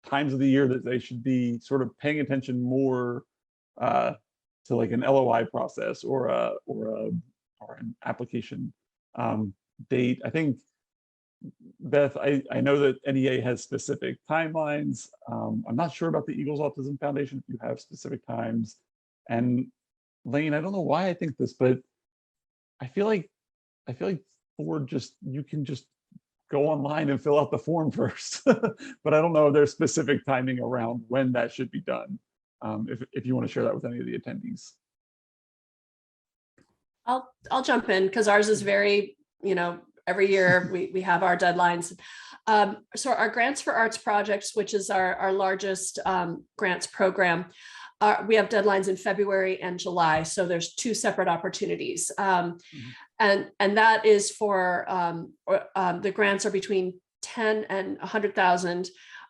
times of the year that they should be sort of paying attention more to, like, an LOI process or an application date? I think, Beth, I know that NEA has specific timelines. I'm not sure about the Eagles Autism Foundation, if you have specific times. And Lane, I don't know why I think this, but I feel like Ford you can just go online and fill out the form first. But I don't know if there's specific timing around when that should be done. If you want to share that with any of the attendees. I'll jump in, because ours is very, every year we have our deadlines. So our Grants for Arts projects, which is our largest grants program, we have deadlines in February and July. So there's two separate opportunities. And that is for the grants are between 10 and 100,000.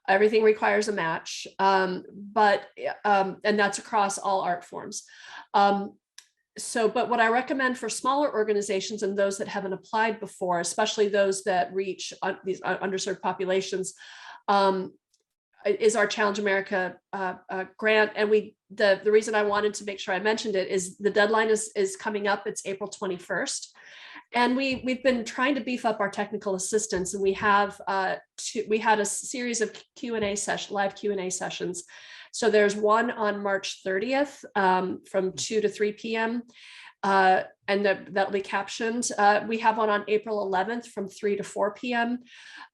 Everything requires a match, and that's across all art forms. But what I recommend for smaller organizations and those that haven't applied before, especially those that reach these underserved populations, is our Challenge America grant. And the reason I wanted to make sure I mentioned it is the deadline is coming up. It's April 21st. And we've been trying to beef up our technical assistance, and we had a series of live Q&A sessions. So there's one on March 30th from 2 to 3 p.m. And that'll be captioned. We have one on April 11th from 3 to 4 p.m.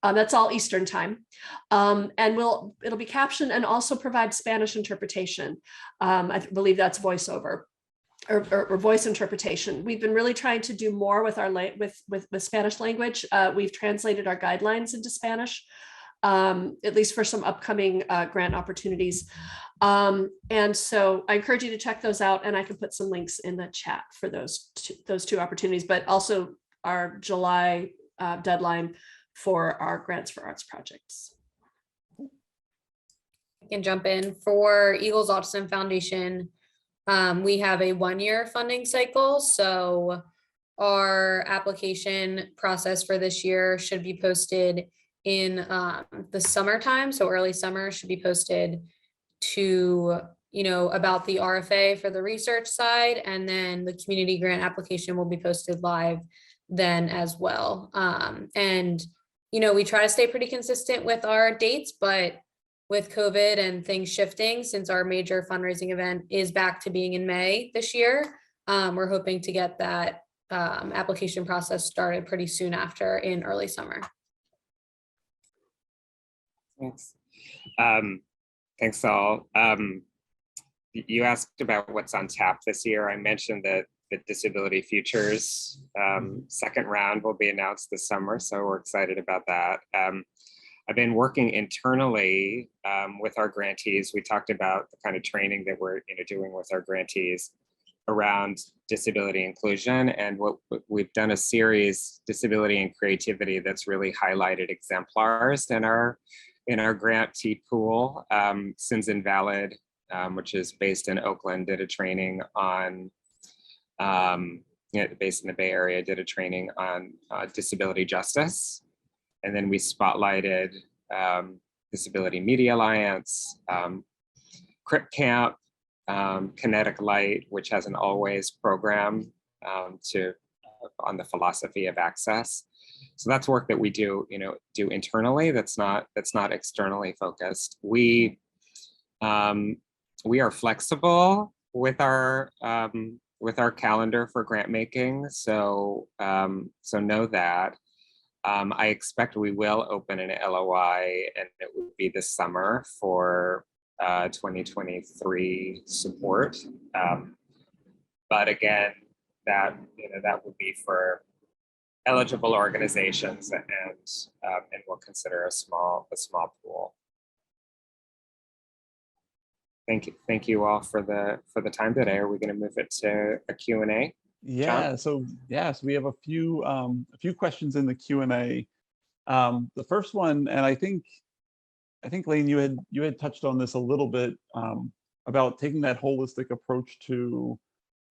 That's all Eastern time. And it'll be captioned and also provide Spanish interpretation. I believe that's voiceover. Or voice interpretation. We've been really trying to do more with our with Spanish language. We've translated our guidelines into Spanish, at least for some upcoming grant opportunities. And so I encourage you to check those out, and I can put some links in the chat for those two opportunities, but also our July deadline for our Grants for Arts projects. I can jump in. For Eagles Autism Foundation, we have a 1-year funding cycle. So our application process for this year should be posted in the summertime. So early summer should be posted to, about the RFA for the research side. And then the community grant application will be posted live then as well. And we try to stay pretty consistent with our dates, but with COVID and things shifting, since our major fundraising event is back to being in May this year, we're hoping to get that application process started pretty soon after in early summer. Thanks. Thanks all. You asked about what's on tap this year. I mentioned that the Disability Futures second round will be announced this summer, so we're excited about that. I've been working internally with our grantees. We talked about the kind of training that we're doing with our grantees around disability inclusion, and what we've done a series, Disability and Creativity, that's really highlighted exemplars in our grantee pool. Sins Invalid, which is based in Oakland, did a training on based in the Bay Area, did a training on disability justice. And then we spotlighted Disability Media Alliance, Crip Camp, Kinetic Light, which has an always program on the philosophy of access. So that's work that we do internally. That's not externally focused. We are flexible with our calendar for grant making. So know that. I expect we will open an LOI, and it would be this summer for 2023 support. But again, that would be for eligible organizations, and we'll consider a small pool. Thank you all for the time today. Are we going to move it to a Q&A? Yeah, so we have a few questions in the Q&A. The first one, and I think Lane, you had touched on this a little bit, about taking that holistic approach to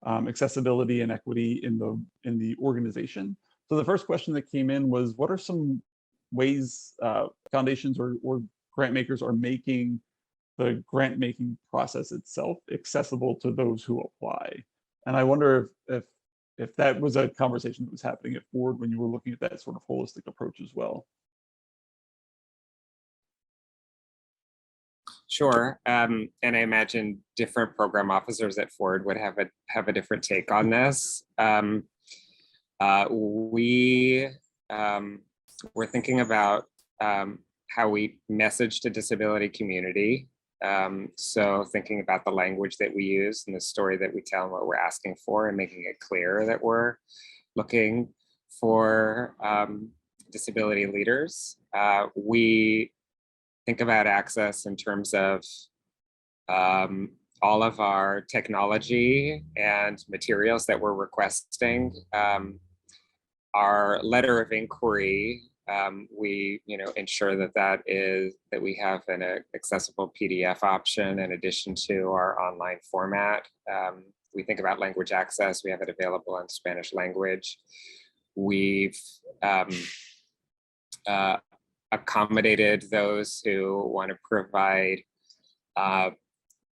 accessibility and equity in the organization. So the first question that came in was, what are some ways foundations or grant makers are making the grant making process itself accessible to those who apply? And I wonder if that was a conversation that was happening at Ford when you were looking at that sort of holistic approach as well. Sure, and I imagine different program officers at Ford would have a different take on this. We're thinking about how we message to disability community. So thinking about the language that we use and the story that we tell and what we're asking for, and making it clear that we're looking for disability leaders. We think about access in terms of all of our technology and materials that we're requesting. Our letter of inquiry, we ensure that we have an accessible PDF option in addition to our online format. We think about language access. We have it available in Spanish language. We've accommodated those who want to provide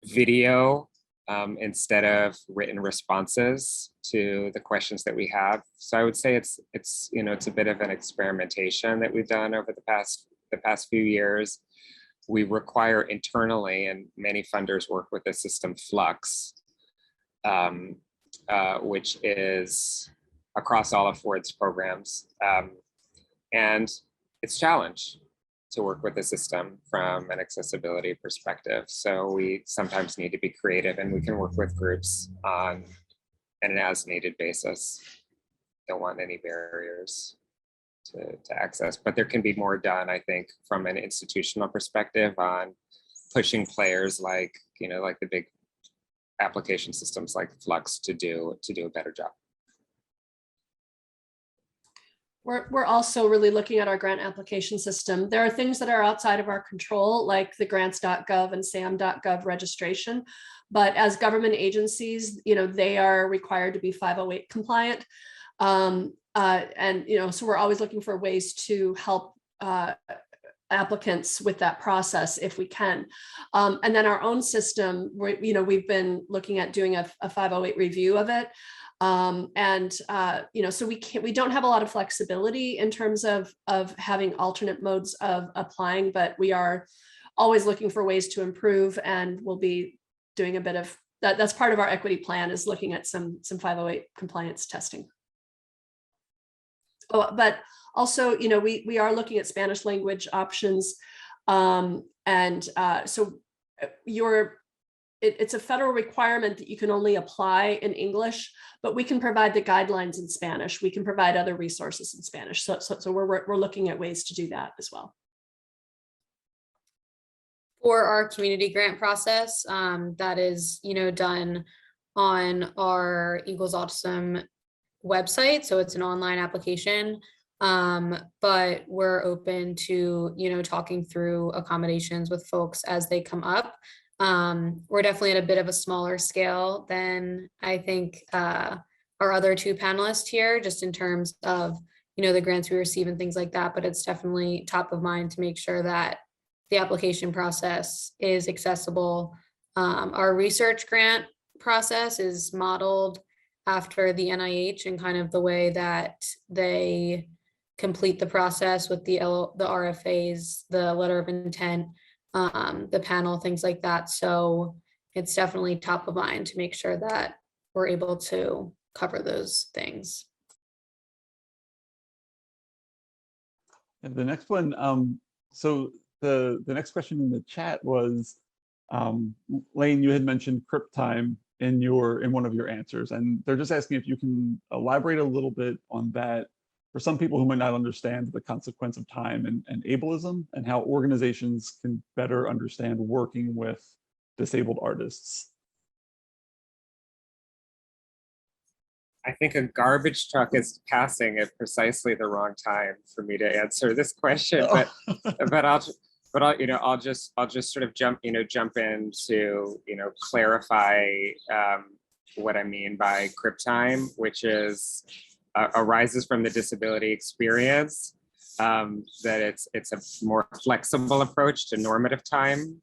video instead of written responses to the questions that we have. So I would say it's a bit of an experimentation that we've done over the past few years. We require internally, and many funders work with the system Flux, which is across all of Ford's programs, and it's a challenge to work with the system from an accessibility perspective. So we sometimes need to be creative, and we can work with groups on an as-needed basis. Don't want any barriers to access, but there can be more done, I think, from an institutional perspective on pushing players like the big application systems like Flux to do a better job. We're also really looking at our grant application system. There are things that are outside of our control, like the grants.gov and sam.gov registration. But as government agencies, they are required to be 508 compliant. And, so we're always looking for ways to help applicants with that process if we can. And then our own system, we've been looking at doing a 508 review of it. So we don't have a lot of flexibility in terms of having alternate modes of applying, but we are always looking for ways to improve, and we'll be doing a bit of that. That's part of our equity plan, is looking at some 508 compliance testing. Oh, but also, we are looking at Spanish language options. It's a federal requirement that you can only apply in English, but we can provide the guidelines in Spanish. We can provide other resources in Spanish. So we're looking at ways to do that as well. For our community grant process, that is, done on our Eagles Autism website. So it's an online application, but we're open to, talking through accommodations with folks as they come up. We're definitely at a bit of a smaller scale than I think our other two panelists here, just in terms of, the grants we receive and things like that, but it's definitely top of mind to make sure that the application process is accessible. Our research grant process is modeled after the NIH and kind of the way that they complete the process with the RFAs, the letter of intent, the panel, things like that. So it's definitely top of mind to make sure that we're able to cover those things. And the next one, so the next question in the chat was, Lane, you had mentioned crypt time in one of your answers, and they're just asking if you can elaborate a little bit on that for some people who might not understand the consequence of time and ableism, and how organizations can better understand working with disabled artists. I think a garbage truck is passing at precisely the wrong time for me to answer this question, but I'll just sort of jump in to clarify what I mean by crypt time, which is arises from the disability experience, that it's a more flexible approach to normative time.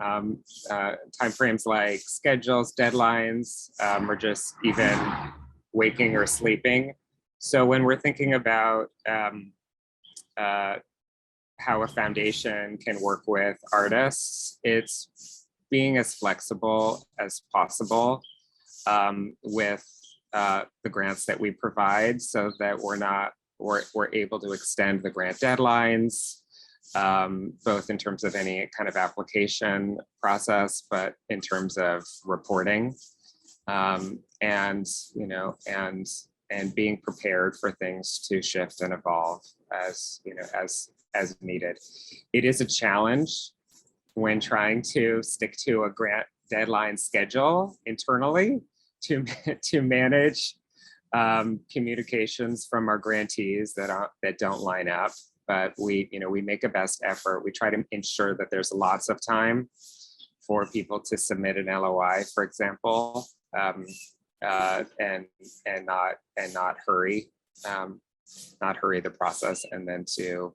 Timeframes like schedules, deadlines, or just even waking or sleeping. So when we're thinking about how a foundation can work with artists, it's being as flexible as possible with the grants that we provide, so that we're able to extend the grant deadlines, both in terms of any kind of application process, but in terms of reporting, and being prepared for things to shift and evolve as needed. It is a challenge when trying to stick to a grant deadline schedule internally to manage communications from our grantees that don't line up. But we make a best effort. We try to ensure that there's lots of time for people to submit an LOI, for example, and not hurry the process, and then to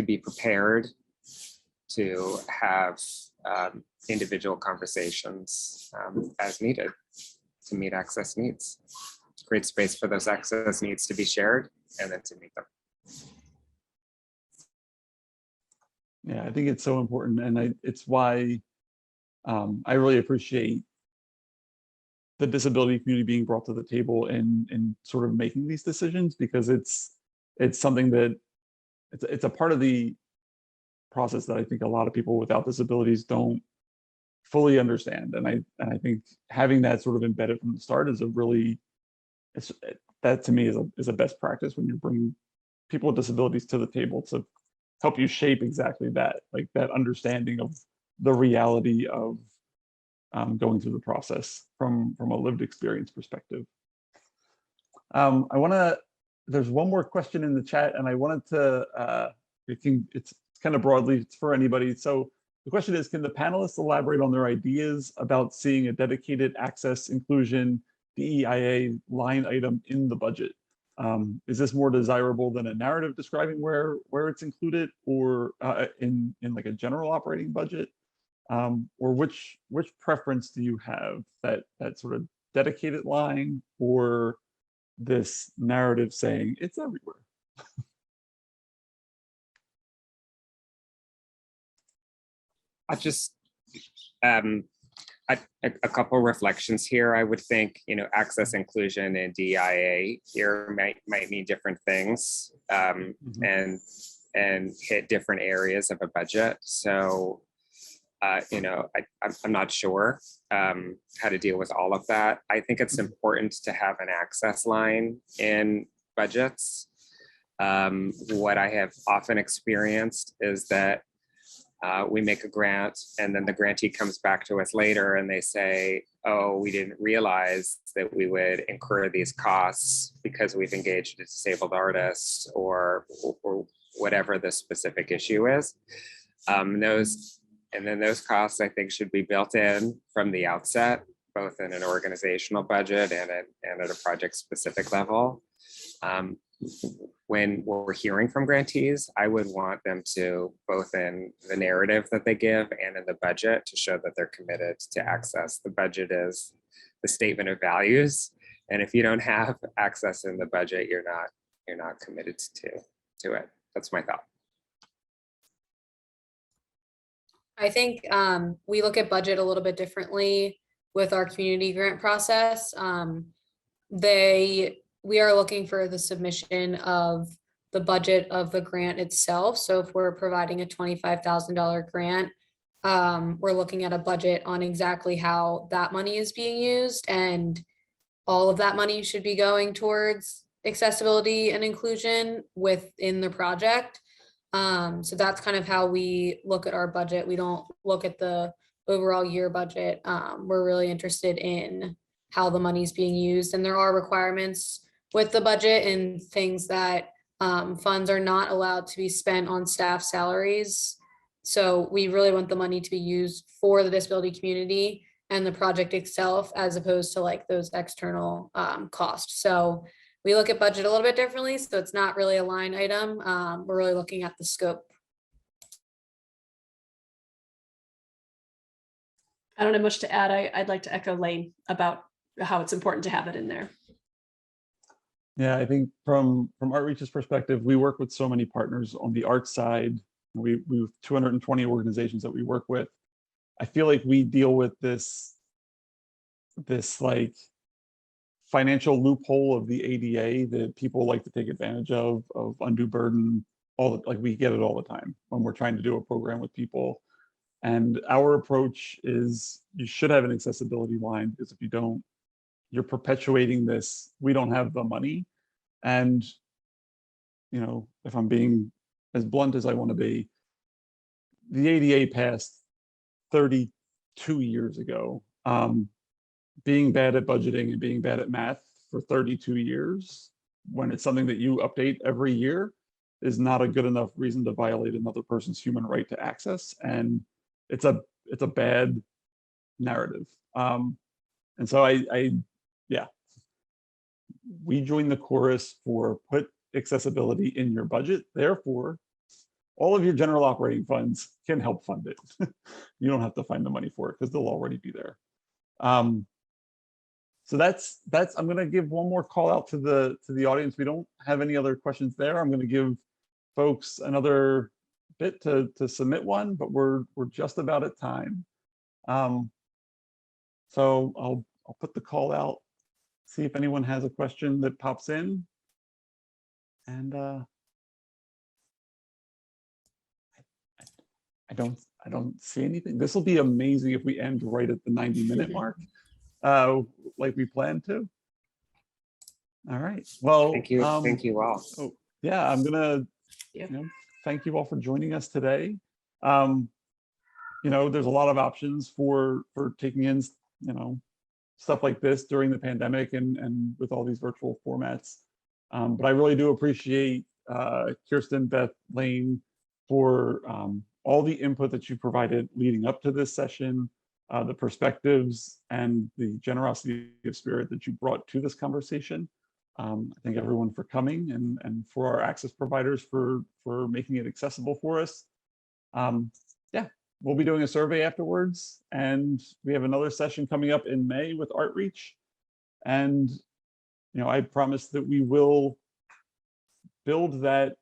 be prepared to have individual conversations as needed to meet access needs. Create space for those access needs to be shared, and then to meet them. Yeah, I think it's so important, and it's why I really appreciate the disability community being brought to the table in sort of making these decisions, because it's something that it's a part of the process that I think a lot of people without disabilities don't fully understand, and I think having that sort of embedded from the start is that to me is a best practice when you bring people with disabilities to the table to help you shape exactly that, like that understanding of the reality of going through the process from a lived experience perspective. I want to there's one more question in the chat, and I wanted to, it's kind of broadly, it's for anybody. So the question is, can the panelists elaborate on their ideas about seeing a dedicated access, inclusion, DEIA line item in the budget? Is this more desirable than a narrative describing where it's included, or in like a general operating budget? Or which preference do you have, that sort of dedicated line, or this narrative saying it's everywhere? I just a couple reflections here. I would think, access, inclusion, and DIA here might mean different things, and hit different areas of a budget. So, I'm not sure how to deal with all of that. I think it's important to have an access line in budgets. What I have often experienced is that we make a grant, and then the grantee comes back to us later and they say, oh, we didn't realize that we would incur these costs because we've engaged a disabled artist, or whatever the specific issue is. Those costs, I think, should be built in from the outset, both in an organizational budget and at a project specific level. When we're hearing from grantees, I would want them to, both in the narrative that they give and in the budget, to show that they're committed to access. The budget is the statement of values, and if you don't have access in the budget, you're not committed to it. That's my thought. I think we look at budget a little bit differently with our community grant process. We are looking for the submission of the budget of the grant itself. So if we're providing a $25,000 grant, we're looking at a budget on exactly how that money is being used, and all of that money should be going towards accessibility and inclusion within the project. So that's kind of how we look at our budget. We don't look at the overall year budget. We're really interested in how the money is being used, and there are requirements with the budget and things that funds are not allowed to be spent on staff salaries. So we really want the money to be used for the disability community and the project itself, as opposed to like those external costs. So we look at budget a little bit differently. So it's not really a line item. We're really looking at the scope. I don't have much to add. I'd like to echo Lane about how it's important to have it in there. Yeah, I think from Outreach's perspective, we work with so many partners on the art side. We have 220 organizations that we work with. I feel like we deal with this like financial loophole of the ADA that people like to take advantage of undue burden. We get it all the time when we're trying to do a program with people. And our approach is, you should have an accessibility line, because if you don't, you're perpetuating this, we don't have the money. And, if I'm being as blunt as I want to be, the ADA passed 32 years ago. Being bad at budgeting and being bad at math for 32 years, when it's something that you update every year, is not a good enough reason to violate another person's human right to access. And it's a bad narrative. And so yeah, we join the chorus for put accessibility in your budget. Therefore, all of your general operating funds can help fund it. You don't have to find the money for it, because they'll already be there. So that's I'm going to give one more call out to the audience. We don't have any other questions there. I'm going to give folks another bit to submit one, but we're just about at time. So I'll put the call out, see if anyone has a question that pops in. And I don't see anything. This will be amazing if we end right at the 90-minute mark, like we planned to. All right. Well, thank you all. Oh, yeah, I'm gonna thank you all for joining us today. There's a lot of options for taking in stuff like this during the pandemic and with all these virtual formats. But I really do appreciate Kirsten, Beth, Lane for all the input that you provided leading up to this session, the perspectives and the generosity of spirit that you brought to this conversation. I thank everyone for coming and for our access providers for making it accessible for us. Yeah, we'll be doing a survey afterwards, and we have another session coming up in May with Outreach. And I promise that we will build that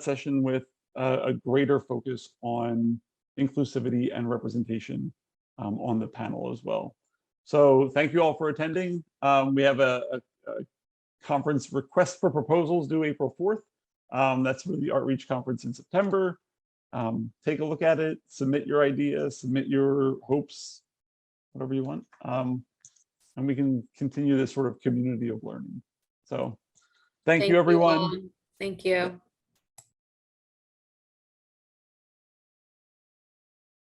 session with a greater focus on inclusivity and representation on the panel as well. So thank you all for attending. We have a conference request for proposals due April 4th. That's for the Outreach conference in September. Take a look at it, submit your ideas, submit your hopes, whatever you want. And we can continue this sort of community of learning. So thank you, everyone. Thank you.